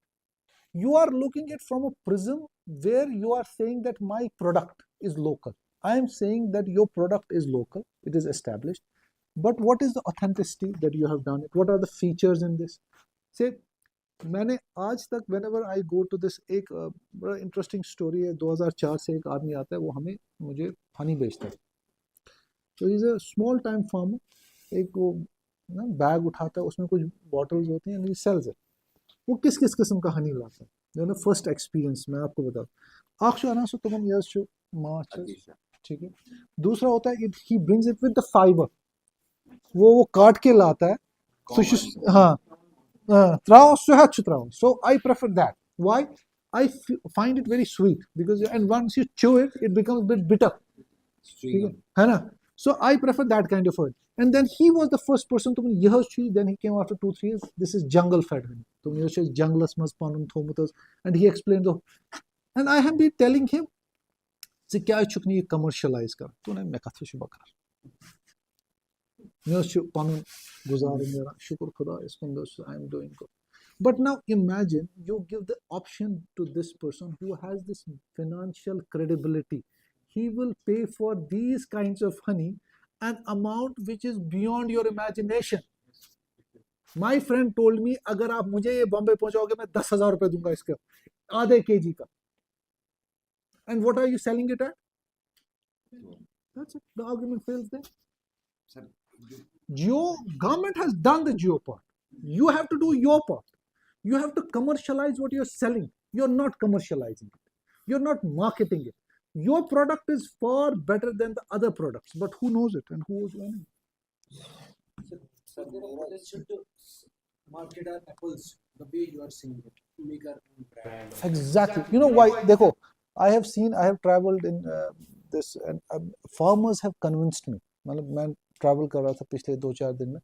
You are looking at from a prism where you are saying that my product is local. I am saying that your product is local, it is established, but what is the authenticity that you have done it? What are the features in this? Say, मैंने आज तक whenever I go to this, एक बड़ा interesting story है, 2004 से एक आदमी आता है, वो मुझे हनी बेचता है। तो is a small time farmer, एक वो ना बैग उठाता है, उसमें कुछ बॉटल्स होती हैं, सेल्स है। वो किस किस किस्म का हनी लाता है, जो ना फर्स्ट एक्सपीरियंस मैं आपको बताऊँ। आखशो आना सो तुम यस शो मार्च, ठीक है। दूसरा होता है it he brings it with the fibre, वो काट के लाता है, फिश, हाँ, त्राओ सुहा त्राओ। So I prefer that. Why? I find it very sweet because, and once you chew it, it becomes a bit bitter. है ना? So I prefer that kind of honey. And then he was the first person to यह चीज, then he came after 2-3 years. This is jungle fed honey. तो यह चीज jungles मज पानुन थोमुतस, and he explained the, and I have been telling him, से क्या चुकनी commercialize कर, तो ना मैं कथा शुभ कर, मैं उस पानुन गुजार मेरा शुक्र खुदा इस बंदों, I am doing good. But now imagine you give the option to this person who has this financial credibility. He will pay for these kinds of honey an amount which is beyond your imagination. My friend told me, अगर आप मुझे ये बॉम्बे पहुंचाओगे, मैं 10,000 रुपए दूंगा इसका, आधे KG का। And what are you selling it at? That's it. The argument fails there. Geo government has done the geo part. You have to do your part. You have to commercialize what you're selling. You're not commercializing it. You're not marketing it. Your product is far better than the other products, but who knows it and who is learning? So let's should market our apples the way you are seeing it. Make our own brand. Exactly. You know why? Dekho, I have traveled in this, and farmers have convinced me. मतलब मैं travel कर रहा था पिछले 2-4 दिन में,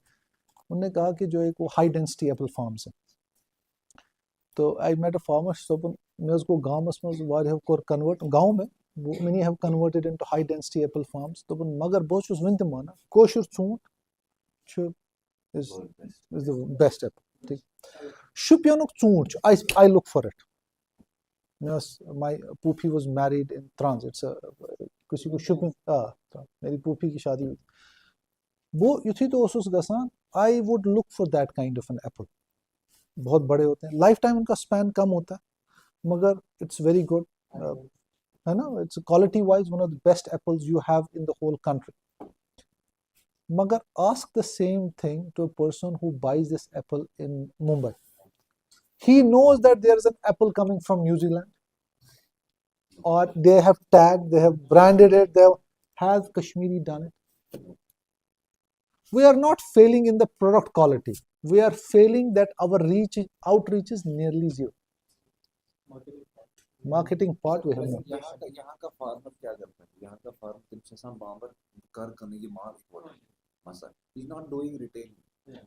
उन्होंने कहा कि जो एक वो high density apple farms है, तो I met a farmer, so मैं उसको गांव में वारियां कोर convert गांव में वो many have converted into high density apple farms, तो मगर बहुत चुस विंत माना कोशुर चूंट छु is the best apple, ठीक। शुपियानुक चूंट, I look for it. Yes, my Pupi was married in Trans. It's a किसी को शुपियन, था, मेरी फूफी की शादी हुई वो युथी तो ओसुस गसान I would look for that kind of an apple बहुत बड़े होते हैं लाइफ टाइम उनका स्पैन कम होता है मगर इट्स वेरी गुड है ना it's quality wise one of the best apples you have in the whole country मगर ask the same thing to a person who buys this apple in Mumbai. He knows that there is an apple coming from New Zealand, or they have tagged, they have branded it, they have, has Kashmiri done it? We are not failing in the product quality. We are failing that our outreach is nearly zero. Marketing part we have not. यहाँ का farmer क्या करता है यहाँ का farmer तुमसे साम बाबर कर करने की माल मसा इज नॉट डूइंग रिटेल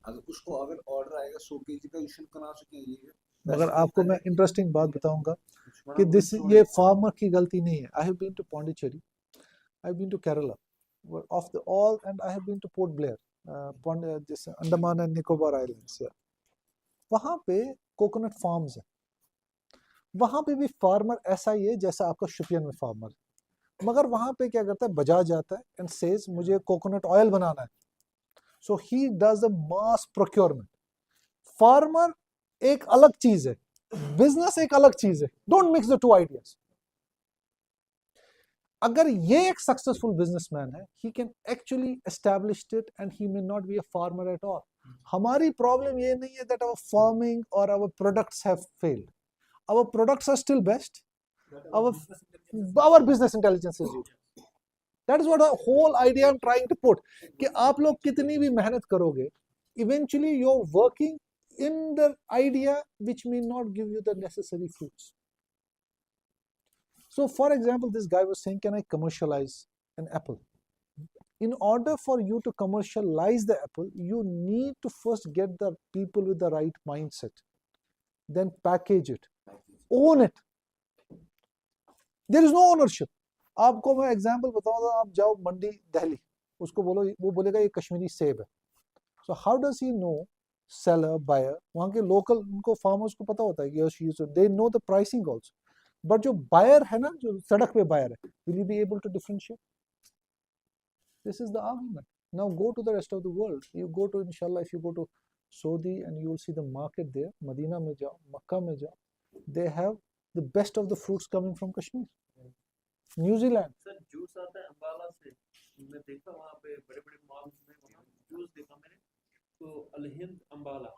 अगर उसको अगर ऑर्डर आएगा 100 केजी का इशू करा चुके हैं ये मगर आपको मैं इंटरेस्टिंग बात बताऊंगा कि दिस ये फार्मर की गलती नहीं है I have been to Pondicherry I have been to Kerala of the all and I have been to Port Blair this Andaman and Nicobar islands वहाँ पे कोकोनट फार्म्स है वहाँ पे भी फार्मर ऐसा ही है जैसा आपका शुपियन में फार्मर है मगर वहाँ पे क्या करता है बजाज जाता है एंड सेज मुझे कोकोनट ऑयल बनाना है so he does a mass procurement farmer एक अलग चीज है बिजनेस एक अलग चीज है don't mix the two ideas अगर ये एक सक्सेसफुल बिजनेसमैन है he can actually establish it and he may not be a farmer at all हमारी प्रॉब्लम ये नहीं है दैट आवर फार्मिंग और our products have failed our products are still best our business intelligence is used that is what the whole idea I'm trying to put कि आप लोग कितनी भी मेहनत करोगे eventually you're working in the idea which may not give you the necessary fruits so for example this guy was saying can I commercialize an apple in order for you to commercialize the apple you need to first get the people with the right mindset then package it own it there is no ownership आपको मैं example बताऊंगा आप जाओ मंडी दिल्ली उसको बोलो वो बोलेगा ये कश्मीरी सेब है so how does he know seller buyer वहाँ के लोकल उनको फार्मर्स को पता होता है कि they know the pricing also but जो बायर है ना जो सड़क पे बायर है will you be able to differentiate this is the argument now go to the rest of the world you go to इंशाल्लाह if you go to Saudi and you will see the market there Medina में जाओ मक्का में जाओ they have the best of the fruits coming from Kashmir. New Zealand. Sir juice आता है अंबाला से मैं देखा वहाँ पे बड़े बड़े मॉल्स में वहाँ जूस देखा मैंने तो अलहिंद अंबाला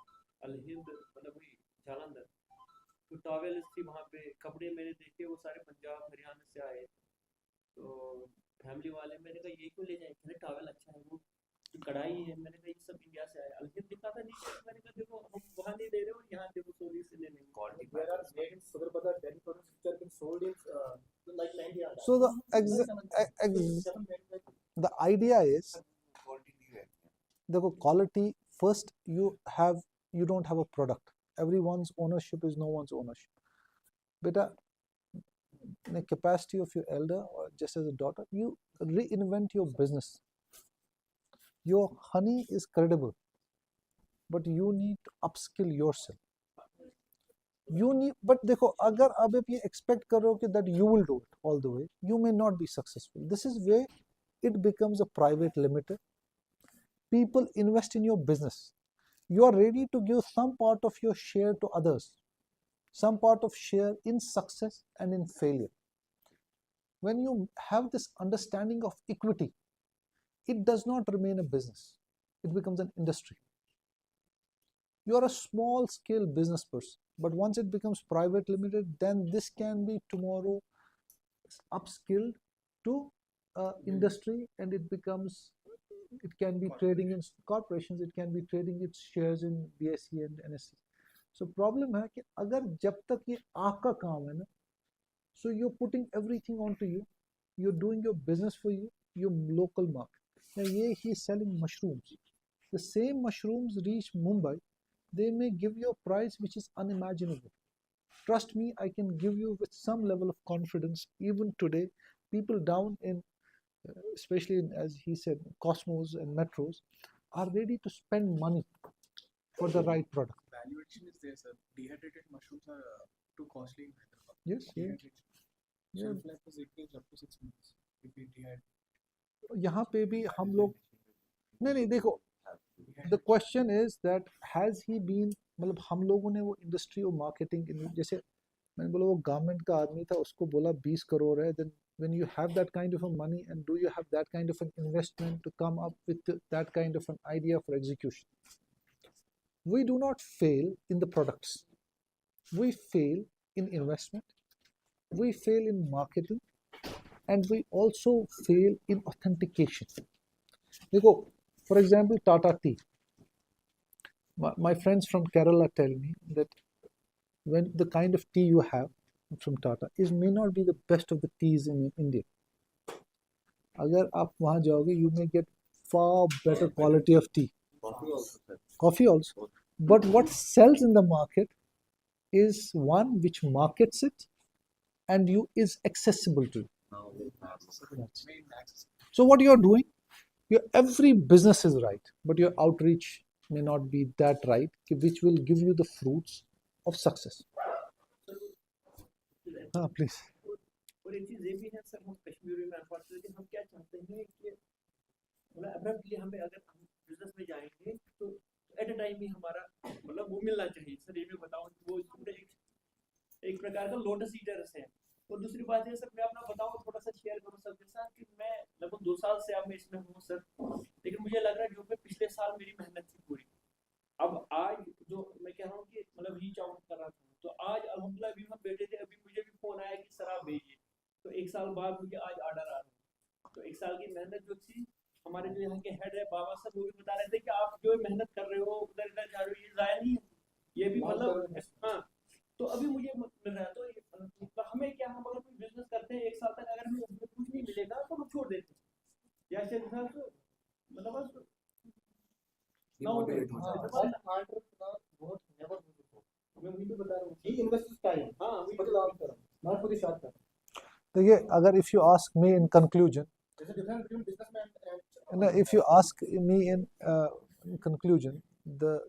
अलहिंद मतलब वही जालंधर तो टॉवेल थी वहाँ पे कपड़े मैंने देखे वो सारे पंजाब हरियाणा से आए तो फैमिली वाले मैंने कहा ये क्यों ले जाए कहने टॉवेल अच्छा है वो कढ़ाई है मैंने कहा ये सब इंडिया से आया अलहिंद दिखा था नीचे मैंने कहा देखो हम वहाँ नहीं ले रहे हो यहाँ देखो सऊदी से ले लेंगे क्वालिटी There are names अगर पता है dairy products which are being sold in like 90 So the idea is देखो quality first you don't have a product everyone's ownership is no one's ownership beta the capacity of your elder or just as a daughter you reinvent your business your honey is credible but you need to upskill yourself you need but देखो अगर अब आप ये expect करो कि that you will do it all the way you may not be successful this is where it becomes a private limited people invest in your business you are ready to give some part of your share to others some part of share in success and in failure when you have this understanding of equity it does not remain a business it becomes an industry you are a small scale business person but once it becomes private limited then this can be tomorrow upskilled to industry and it becomes it can be trading in corporations it can be trading its shares in BSE and NSE so problem है कि अगर जब तक ये आपका काम है ना so you're putting everything onto you you're doing your business for you your local market now yeah he's selling mushrooms the same mushrooms reach Mumbai they may give you a price which is unimaginable trust me I can give you with some level of confidence even today people down in especially in, as he said Cosmos and metros are ready to spend money for the right product value addition is there sir dehydrated mushrooms are too costly in Hyderabad yes yeah shelf life is it takes up to 6 months if we dehydrate यहाँ पे भी हम लोग नहीं देखो, the question is that has he been, मतलब हम लोगों ने वो इंडस्ट्री और मार्केटिंग, जैसे मैंने बोला वो गवर्नमेंट का आदमी था, उसको बोला 20 करोड़ है, then when you have that kind of a money and do you have that kind of an investment to come up with that kind of an idea for execution. We do not fail in the products, we fail in investment, we fail in marketing, and we also fail in authentication. देखो, for example, Tata Tea. My friends from Kerala tell me that when the kind of tea you have from Tata is may not be the best of the teas in India. अगर आप वहाँ जाओगे, you may get far better quality of tea, Coffee also, sir. coffee also. But what sells in the market is one which markets it and you is accessible to you. Now we have So what you are doing, your every business is right, but your outreach may not be that right, which will give you the fruits of success. Please. और एक चीज ये भी है sir, हम कश्मीर में unfortunately हम क्या चाहते हैं कि मतलब अब्रप्टली हमें अगर हम बिजनेस में जाएंगे तो एट अ टाइम ही हमारा मतलब वो मिलना चाहिए सर। ये मैं बताऊं वो पूरे एक प्रकार का लोटस ईटर है। और दूसरी बात है सर, मैं अपना बताऊं थोड़ा सा शेयर करूं सबके साथ कि मैं लगभग 2 साल से अब मैं इसमें हूँ सर, लेकिन मुझे लग रहा है जो मैं पिछले साल मेरी मेहनत थी पूरी, अब आज जो मैं कह रहा हूँ कि मतलब रीच आउट कर रहा था, तो आज अल्हम्दुलिल्लाह अभी हम बैठे थे, अभी मुझे भी फोन आया कि सर आप भेजिए, तो 1 साल बाद मुझे आज ऑर्डर आ रहा है। तो 1 साल की मेहनत जो थी, हमारे जो यहाँ के हेड है बाबा साहब, वो भी बता रहे थे कि आप जो मेहनत कर रहे हो उधर इधर जा रहे हो, ये जाया नहीं है, ये भी मतलब हाँ। तो अभी मुझे मिल रहा है, तो हमें क्या, हम अगर कोई बिजनेस करते हैं 1 साल तक अगर हमें उसमें कुछ नहीं मिलेगा तो हम छोड़ देते हैं, या शायद मतलब बस Demotivate हो जाता है। one entrepreneur won't never do before. मैं वही तो बता रहा हूँ, he invests time for the long term, not for the short term. देखिए, अगर if you ask me in conclusion, There's a difference between businessman and no, if you ask me in conclusion, the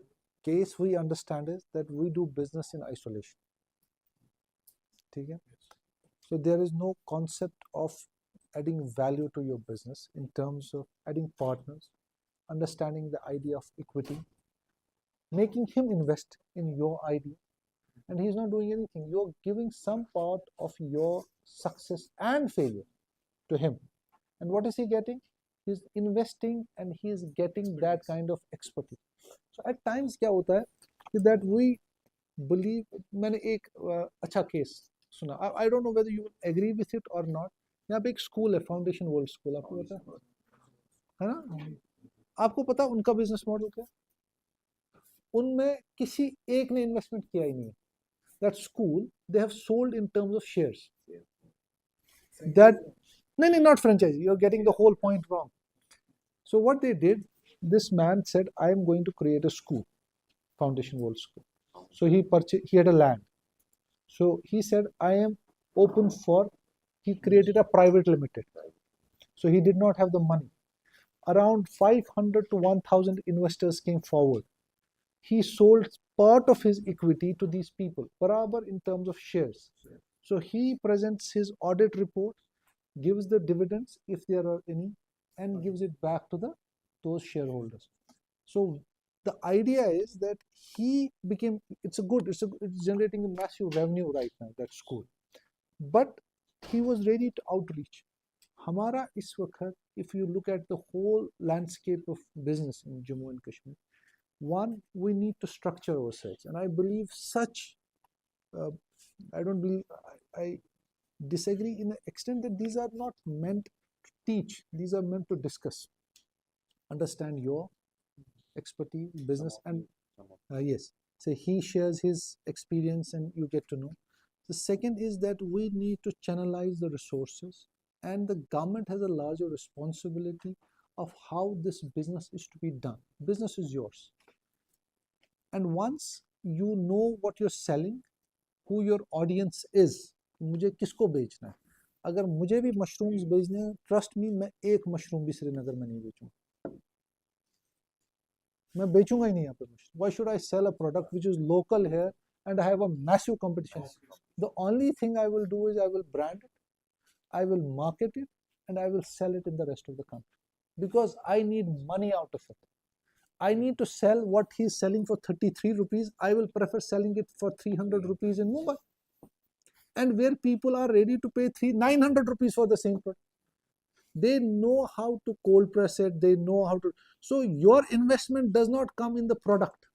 case we understand is that we do business in isolation. ठीक है? So there is no concept of adding value to your business in terms of adding partners, understanding the idea of equity, making him invest in your idea, and he's not doing anything. You're giving some part of your success and failure to him. And what is he getting? He's investing and he's getting that kind of expertise. So at times क्या होता है that we believe, मैंने एक अच्छा case सुना, I don't know whether you will agree with it or not. यहाँ पे एक स्कूल है, फाउंडेशन वर्ल्ड स्कूल, आपको पता है ना? आपको पता है उनका बिजनेस मॉडल क्या? उनमें किसी एक ने इन्वेस्टमेंट किया ही नहीं है. That school, they have sold in terms of shares. That no, not franchise. You're getting the whole point wrong. So what they did, this man said, I am going to create a school, Foundation World School. So he had a land. So he said, I am open for, he created a private limited. So he did not have the money. Around 500 to 1000 investors came forward. He sold part of his equity to these people, barabar in terms of shares. So he presents his audit report, gives the dividends if there are any, and gives it back to those shareholders. So the idea is that he became, it's generating a massive revenue right now, that school. But he was ready to outreach. हमारा इस वक्त, if you look at the whole landscape of business in Jammu and Kashmir, one, we need to structure ourselves, and I believe such, I don't believe, I disagree in the extent that these are not meant to teach, these are meant to discuss, understand your expertise, business, and yes, so he shares his experience and you get to know. The second is that we need to channelize the resources, and the government has a larger responsibility of how this business is to be done. Business is yours. And once you know what you're selling, who your audience is, मुझे किसको बेचना है. अगर मुझे भी mushrooms बेचने हैं, trust me, मैं एक मशरूम भी श्रीनगर में नहीं बेचूंगा. मैं बेचूंगा ही नहीं यहाँ पे mushroom. Why should I sell a product which is local here and I have a massive competition? The only thing I will do is I will brand it, I will market it, and I will sell it in the rest of the country because I need money out of it. I need to sell what he's selling for 33 rupees. I will prefer selling it for 300 rupees in Mumbai, and where people are ready to pay 900 rupees for the same product. They know how to cold press it. They know how to. So your investment does not come in the product.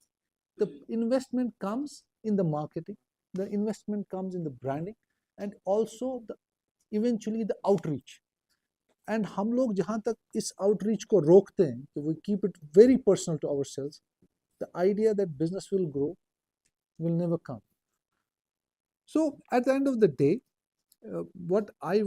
The investment comes in the marketing. The investment comes in the branding, and also eventually the outreach. And हम लोग जहाँ तक इस outreach को रोकते हैं, तो we keep it very personal to ourselves. The idea that business will grow will never come. So at the end of the day, what I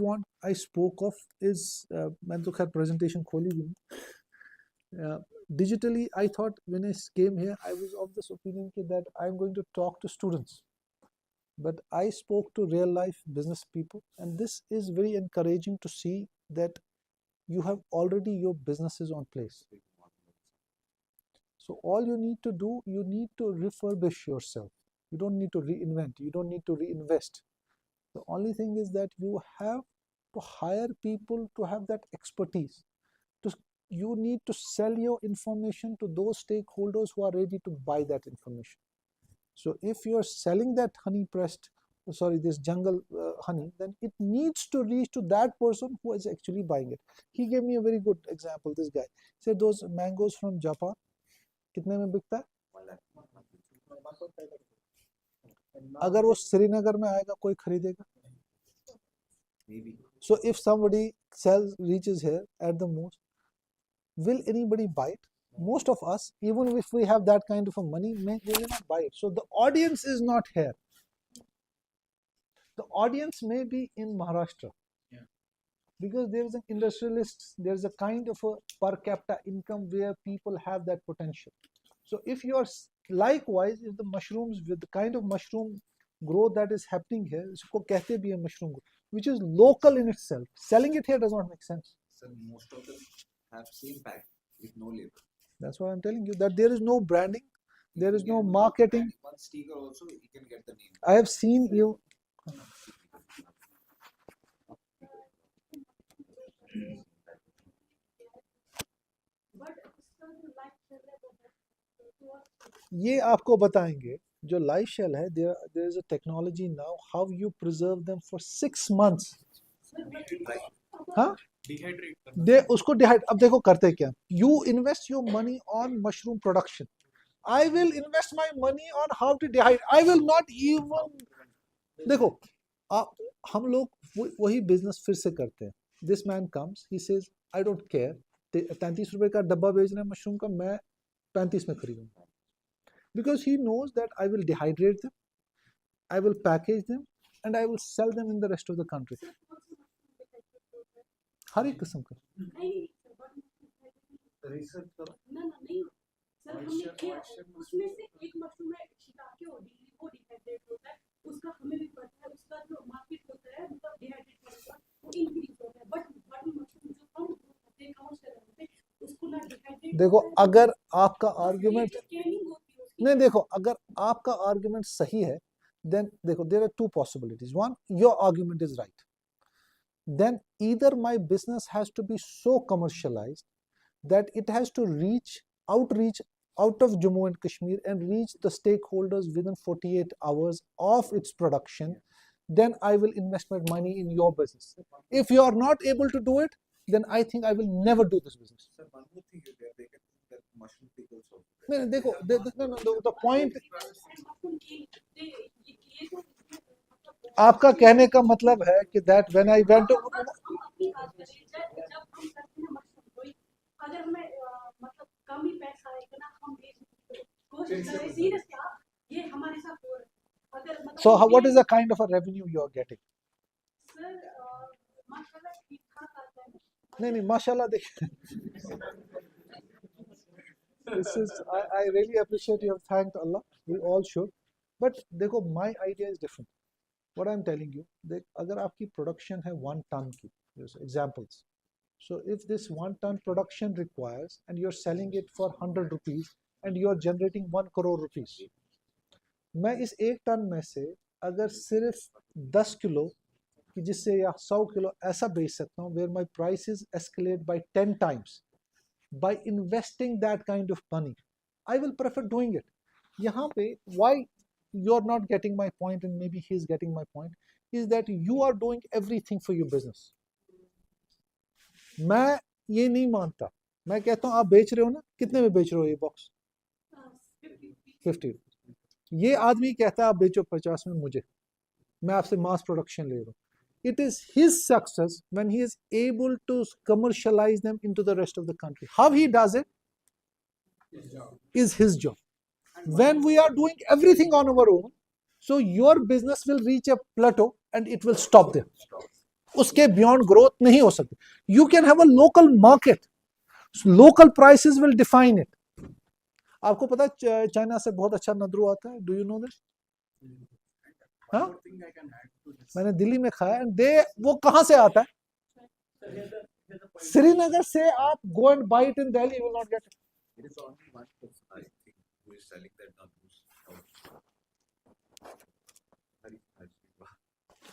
spoke of is, मैंने तो खैर presentation खोली भी नहीं. Digitally, I thought when I came here, I was of this opinion that I'm going to talk to students. But I spoke to real life business people, and this is very encouraging to see that you have already your businesses on place. So all you need to do, you need to refurbish yourself. You don't need to reinvent. You don't need to reinvest. The only thing is that you have to hire people to have that expertise. You need to sell your information to those stakeholders who are ready to buy that information. So if you're selling that this jungle honey, then it needs to reach to that person who is actually buying it. He gave me a very good example. This guy said those mangoes from Japan, कितने में बिकता है? अगर वो श्रीनगर में आएगा कोई खरीदेगा? So if somebody reaches here at the most, will anybody buy it? Most of us, even if we have that kind of a money, we will not buy it. So the audience is not here. The audience may be in Maharashtra. Yeah. Because there is an industrialist, there is a kind of a per capita income where people have that potential. So if you are likewise, if the mushrooms, with the kind of mushroom growth that is happening here, इसको कहते भी हैं mushroom growth, which is local in itself. Selling it here does not make sense. So most of them have same pack with no label. That's why I'm telling you that there is no branding, there is You no can marketing. One sticker also, you can get the name. I have seen you. ये आपको बताएंगे जो live shell है. there is a technology now how you preserve them for 6 months. हाँ, दे उसको डिहाइड. अब देखो करते क्या, you invest your money on mushroom production. I will invest my money on how to dehydrate. I will not even. देखो हम लोग वही बिजनेस फिर से करते हैं. This man comes, he says, I don't care. 33 रुपए का डब्बा बेच रहे हैं मशरूम का, मैं 35 में खरीदूंगा. Because he knows that I will dehydrate them, I will package them, and I will sell them in the rest of the country. हर एक किस्म का. रिसर्च करो. सर हमने किया, उसमें से एक मशरूम है शिकागो वो डिहाइड्रेट होता है, उसका हमें भी पता है, उसका जो मार्केट होता है मतलब डिहाइड्रेट होता है वो इंक्रीज होता है. बट मशरूम जो कम होते हैं कम से होते हैं उसको ना डिहाइड्रेट. देखो अगर आपका आर्गुमेंट नहीं, देखो अगर आपका आर्गुमेंट सही है, then देखो there are two possibilities. One, your argument is right. Then either my business has to be so commercialized that it has to outreach out of Jammu and Kashmir and reach the stakeholders within 48 hours of its production. Then I will invest my money in your business. If you are not able to do it, then I think I will never do this business. Sir, one more thing is there, they can put that mushroom pickles also. नहीं देखो, the point, आपका कहने का मतलब है कि that when I went to अगर हमें मतलब कम ही पैसा है इतना हम कोशिश करें सीरियस क्या ये हमारे साथ हो रहा है. अगर मतलब so what is the kind of a revenue you are getting? Sir माशाल्लाह ठीक ठाक आता है. नहीं माशाल्लाह देखिए. I really appreciate you have thanked Allah. We all should. But देखो my idea is different. What I'm telling you, अगर आपकी production है 1 ton की, examples. So if this 1 ton production requires and you're selling it for 100 rupees and you're generating 1 crore rupees, मैं इस 1 ton में से अगर सिर्फ 10 किलो कि जिससे या 100 किलो ऐसा बेच सकता हूँ where my prices escalate by 10 times. By investing that kind of money, I will prefer doing it. यहाँ पे why you're not getting my point and maybe he's getting my point is that you are doing everything for your business. मैं ये नहीं मानता, मैं कहता हूँ आप बेच रहे हो ना, कितने में बेच रहे हो ये बॉक्स? 50। ये आदमी कहता है आप बेचो 50 में मुझे, मैं आपसे मास प्रोडक्शन ले रहा हूँ. It is his success when he is able to commercialize them into the rest of the country. How he does it is his job. When we are doing everything on our own, so your business will reach a plateau and it will stop there. उसके beyond growth नहीं हो सकती. You can have a local market. Local prices will define it. आपको पता है China से बहुत अच्छा नदरू आता है? Do you know this? हाँ? मैंने दिल्ली में खाया and they वो कहाँ से आता है? श्रीनगर से आप go and buy it in Delhi, you will not get it. It is only one person, I think, who is selling that numbers.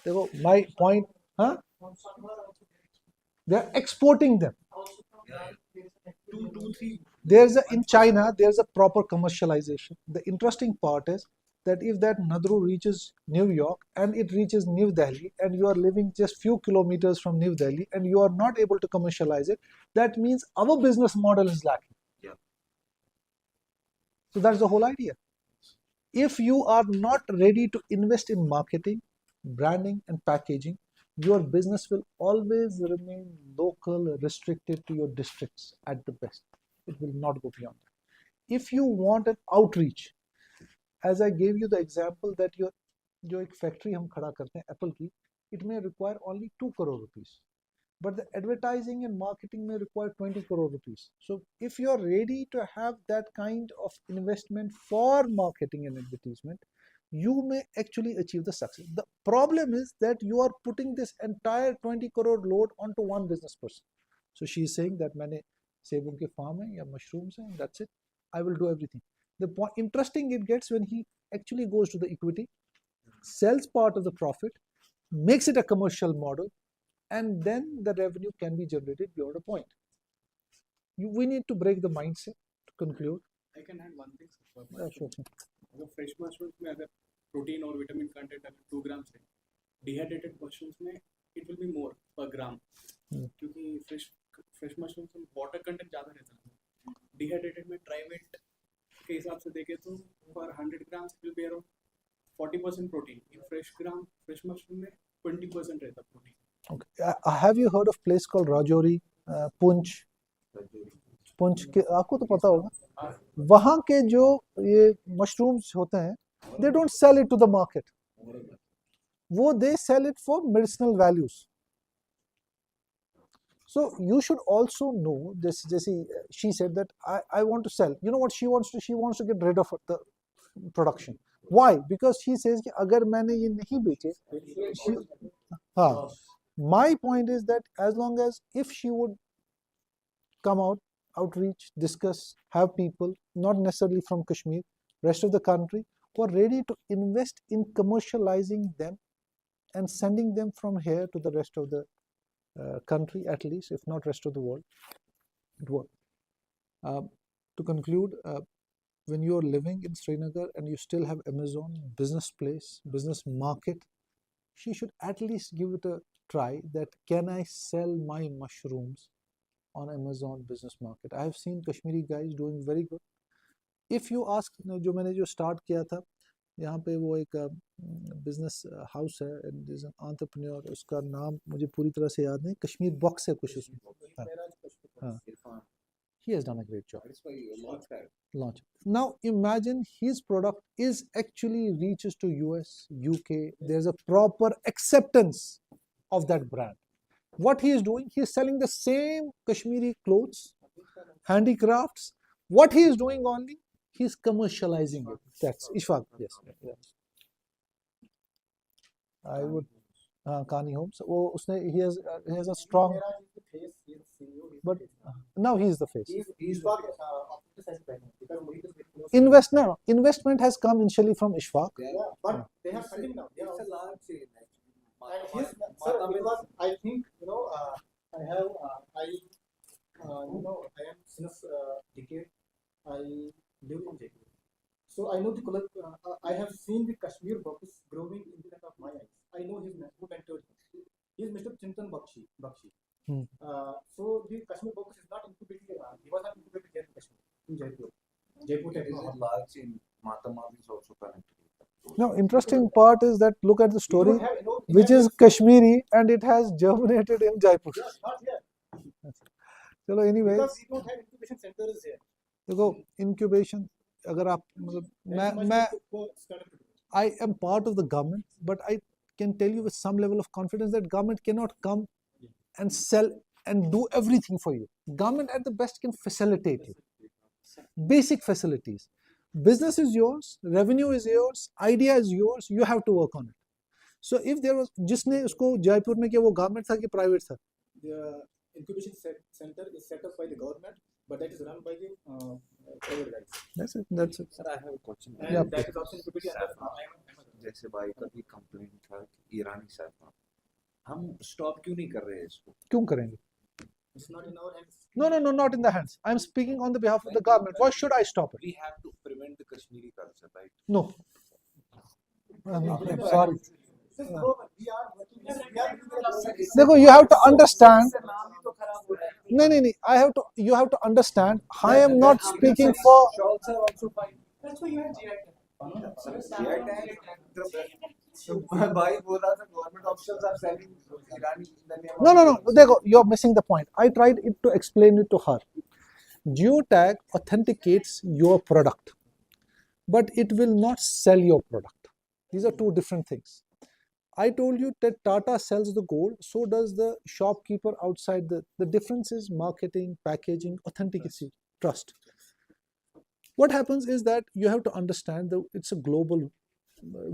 देखो my point, huh? They are exporting them. In China, there's a proper commercialization. The interesting part is that if that nadru reaches New York and it reaches New Delhi and you are living just few kilometers from New Delhi and you are not able to commercialize it, that means our business model is lacking. Yeah. So that's the whole idea. If you are not ready to invest in marketing, branding and packaging, your business will always remain local, restricted to your districts at the best. It will not go beyond that. If you want an outreach, as I gave you the example that your जो एक factory हम खड़ा करते हैं Apple की, it may require only 2 crore rupees, but the advertising and marketing may require 20 crore rupees. So if you are ready to have that kind of investment for marketing and advertisement, you may actually achieve the success. The problem is that you are putting this entire 20 crore load onto one business person. So she is saying that मैंने सेबों के farm है या mushrooms है, that's it, I will do everything. The point interesting it gets when he actually goes to the equity, sells part of the profit, makes it a commercial model, and then the revenue can be generated beyond a point. We need to break the mindset to conclude. I can add one thing. Yeah, sure. अगर fresh mushrooms में अगर protein और vitamin content अगर 2 ग्राम से, dehydrated mushrooms में it will be more पर ग्राम, क्योंकि fresh mushrooms में वाटर कंटेंट ज़्यादा रहता है. डिहाइड्रेटेड में ड्राई वेट के हिसाब से देखें तो पर 100 gram will be around 40% protein. In fresh mushroom में 20% रहता है protein. Okay. Have you heard of place called Rajouri, Punch? Poonch के आपको तो पता होगा, वहाँ के जो ये मशरूम्स होते हैं, they don't sell it to the market. वो they sell it for medicinal values. So you should also know this. जैसे she said that I want to sell. You know what she wants to? She wants to get rid of the production. Why? Because she says कि अगर मैंने ये नहीं बेचे, हाँ. My point is that as long as if she would come out, outreach, discuss, have people, not necessarily from Kashmir, rest of the country, who are ready to invest in commercializing them and sending them from here to the rest of the country, at least, if not rest of the world, it works. To conclude, when you are living in Srinagar and you still have Amazon, business place, business market, she should at least give it a try that can I sell my mushrooms on Amazon business market. I have seen Kashmiri guys doing very good. If you ask, जो मैंने जो start किया था, यहाँ पे वो एक business house है, and there's an entrepreneur, उसका नाम मुझे पूरी तरह से याद नहीं, कश्मीर बॉक्स है कुछ उसमें. हाँ. He has done a great job. Launch. Now imagine his product is actually reaches to US, UK. There's a proper acceptance of that brand. What he is doing, he is selling the same Kashmiri clothes, handicrafts. What he is doing only, he is commercializing it. That's Ishfaq. Yes. I would. Kani Homes. Oh, he has a strong. But now he is the face. Investment has come initially from Ishfaq. But they have cutting down. It's a large chain actually. Yes, sir, because I think, I have, I am since decade, I live in Jaipur. So I know the color, I have seen the Kashmir books growing in the front of my eyes. I know who mentored him. He is Mr. Chintan Bakshi. Hmm. So the Kashmir books is not incubated, he was not incubated here in Kashmir, in Jaipur. Jaipur There is a Techno. large in Mahatma is also connected. Now, interesting part is that look at the We don't story, have, which is Kashmiri, and it has germinated in Jaipur. yes, not here. चलो anyway, Because we don't have incubation centers here. देखो incubation अगर आप मतलब मैं I am part of the government, but I can tell you with some level of confidence that government cannot come and sell and do everything for you. Government at the best can facilitate you. Basic facilities. Business is yours, revenue is yours, idea is yours, you have to work on it. So if there was जिसने उसको जयपुर में किया वो government था कि private था? The incubation center is set up by the government, but that is run by the private guys. That's it. That's it. Sir, I have a question. And Yeah, that is also incubated under जैसे भाई का भी complaint था कि ईरानी saffron हम stop क्यों नहीं कर रहे हैं इसको? क्यों करेंगे? It's not in our hands. No, not in the hands. I'm speaking on the behalf of the government. Why should I stop it? We have to prevent the Kashmiri culture, right? No. I'm sorry. We are working. We are देखो, you have to understand. नहीं. You have to understand. I am not speaking for. Shawls are also fine. That's why you have GI tag. भाई बोल रहा था government officials are selling Irani in the name of No. देखो, you're missing the point. I tried to explain it to her. Geotag authenticates your product, but it will not sell your product. These are two different things. I told you that Tata sells the gold, so does the shopkeeper outside. The difference is marketing, packaging, authenticity, trust. What happens is that you have to understand that it's a global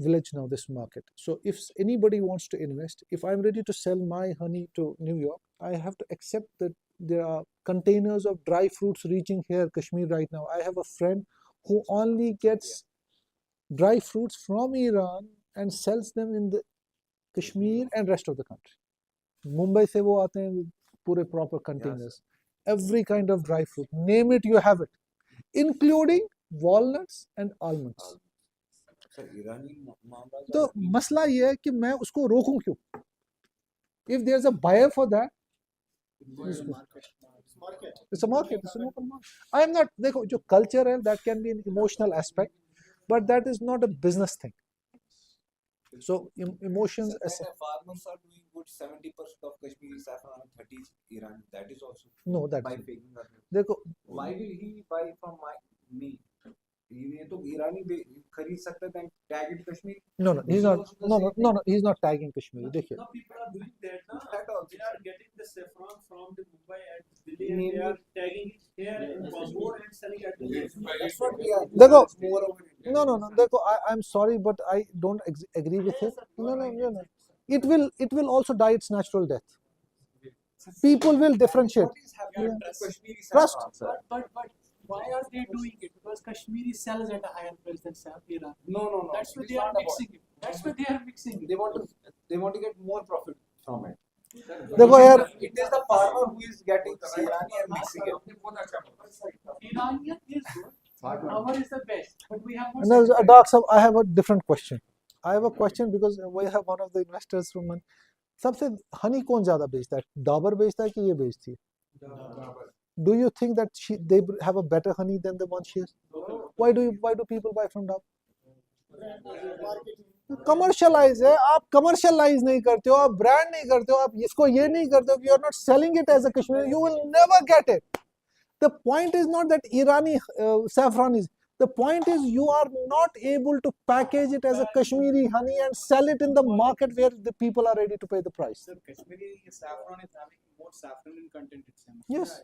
village now, this market. So if anybody wants to invest, if I'm ready to sell my honey to New York, I have to accept that there are containers of dry fruits reaching here, Kashmir right now. I have a friend who only gets dry fruits from Iran and sells them in the Kashmir and rest of the country. Mumbai से वो आते हैं पूरे proper containers. Every kind of dry fruit, name it, you have it, including walnuts and almonds. Sir ईरानी मामला तो मसला ये है कि मैं उसको रोकूं क्यों? If there's a buyer for that, it's a market. It's an open market. I am not. देखो जो culture है, that can be an emotional aspect, but that is not a business thing. So emotions. Farmers are doing good. 70% of Kashmiri saffron, 30 is Iran. That is also No, that's by it. faking that. देखो, Why will he buy from me? ये तो ईरानी खरीद सकते हैं tag it Kashmir. no, he's not. No, he's not tagging Kashmir. देखिए. Now people are doing that now. That also. They are getting the saffron from the Mumbai and Delhi and they are tagging it here in Bangalore and selling at the That's what we are. देखो, More over it. no. देखो, I'm sorry, but I don't agree with it. No. It will also die its natural death. People will differentiate. What is happening to Kashmiri Trust. saffron, sir? But why are they doing it? Because Kashmiri sells at a higher price than Iran. No. That's why It's they are not about- mixing it. That's why they are mixing it. They want to get more profit from it. देखो यार, It is the farmer who is getting Irani and mixing it. Iranian is good. Our is the best. But we have not. no, Doc, sir, I have a different question. I have a question because we have one of the investors from. सबसे हनी कौन ज्यादा बेचता है? डाबर बेचता है कि ये बेचती है? Do you think that they have a better honey than the one she has? Why do people buy from Dabur? Commercialise है, आप कमर्शियलाइज नहीं करते हो, आप ब्रांड नहीं करते हो, आप इसको ये नहीं करते हो कि you are not selling it as a Kashmiri, you will never get it. The point is not that Irani saffron is. The point is you are not able to package it as a Kashmiri honey and sell it in the market where the people are ready to pay the price. Sir, Kashmiri saffron is having more saffron in content itself. Yes.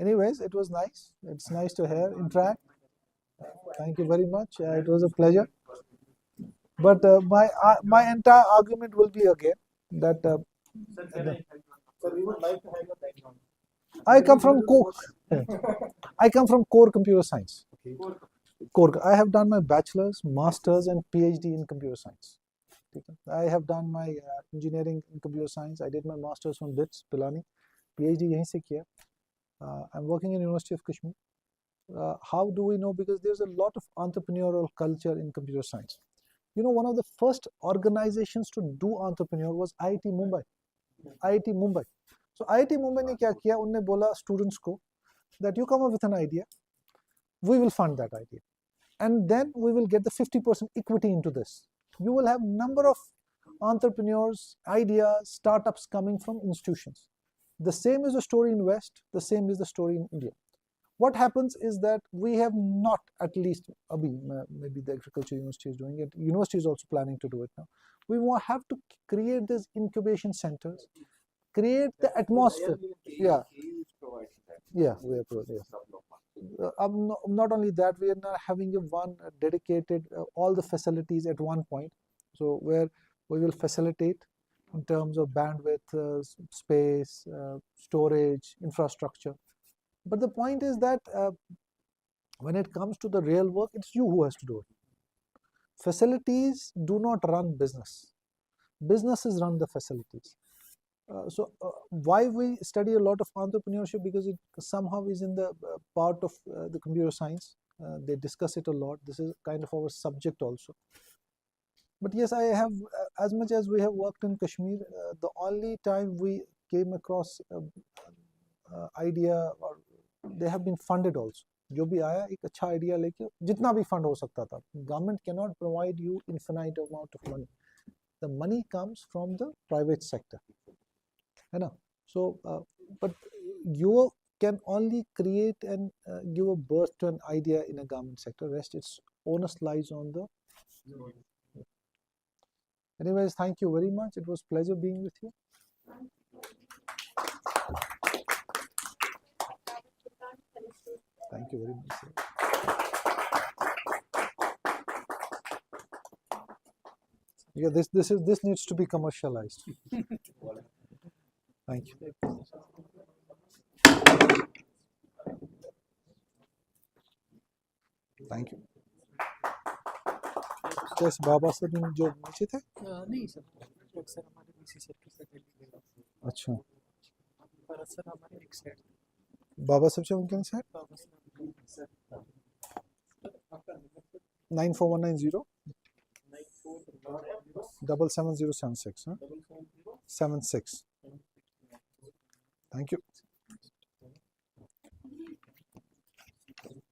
Anyways, it was nice. It's nice to hear, interact. Thank you very much. It was a pleasure. But my entire argument will be again that Sir, we would like to have your background. I come from core computer science. Core. I have done my bachelor's, master's, and PhD in computer science. ठीक है. I have done my engineering in computer science. I did my masters from BITS, Pilani. PhD यहीं से किया. I'm working in University of Kashmir. How do we know? Because there's a lot of entrepreneurial culture in computer science. You know, one of the first organizations to do entrepreneur was IIT Mumbai. IIT Mumbai. So IIT Mumbai ने क्या किया? उनने बोला students को that you come up with an idea, we will fund that idea, and then we will get the 50% equity into this. You will have number of entrepreneurs, ideas, startups coming from institutions. The same is the story in West. The same is the story in India. What happens is that we have not, at least maybe the agriculture university is doing it. University is also planning to do it now. We have to create these incubation centers, create the atmosphere. Yeah, yeah, we are providing. Not only that, we are now having one dedicated all the facilities at one point. So where we will facilitate in terms of bandwidth, space, storage, infrastructure. But the point is that when it comes to the real work, it's you who has to do it. Facilities do not run business. Businesses run the facilities. So why we study a lot of entrepreneurship? Because it somehow is in the part of the computer science. They discuss it a lot. This is kind of our subject also. But yes, I have, as much as we have worked in Kashmir, the only time we came across idea, or they have been funded also. जो भी आया एक अच्छा idea लेके जितना भी fund हो सकता था. Government cannot provide you infinite amount of money. The money comes from the private sector. है ना? So, but you can only create and give a birth to an idea in a government sector. Rest, its onus lies on the. Anyways, thank you very much. It was pleasure being with you. Thank you very much, sir. Yeah, this needs to be commercialized. Thank you. Thank you. कैसे बाबा sir जो नीचे थे? नहीं sir, sir हमारे BC sir के साथ अच्छा. पर सर हमारे एक साइड बाबा साहब से उनके साथ बाबा सर 94190 77076 76. Thank you.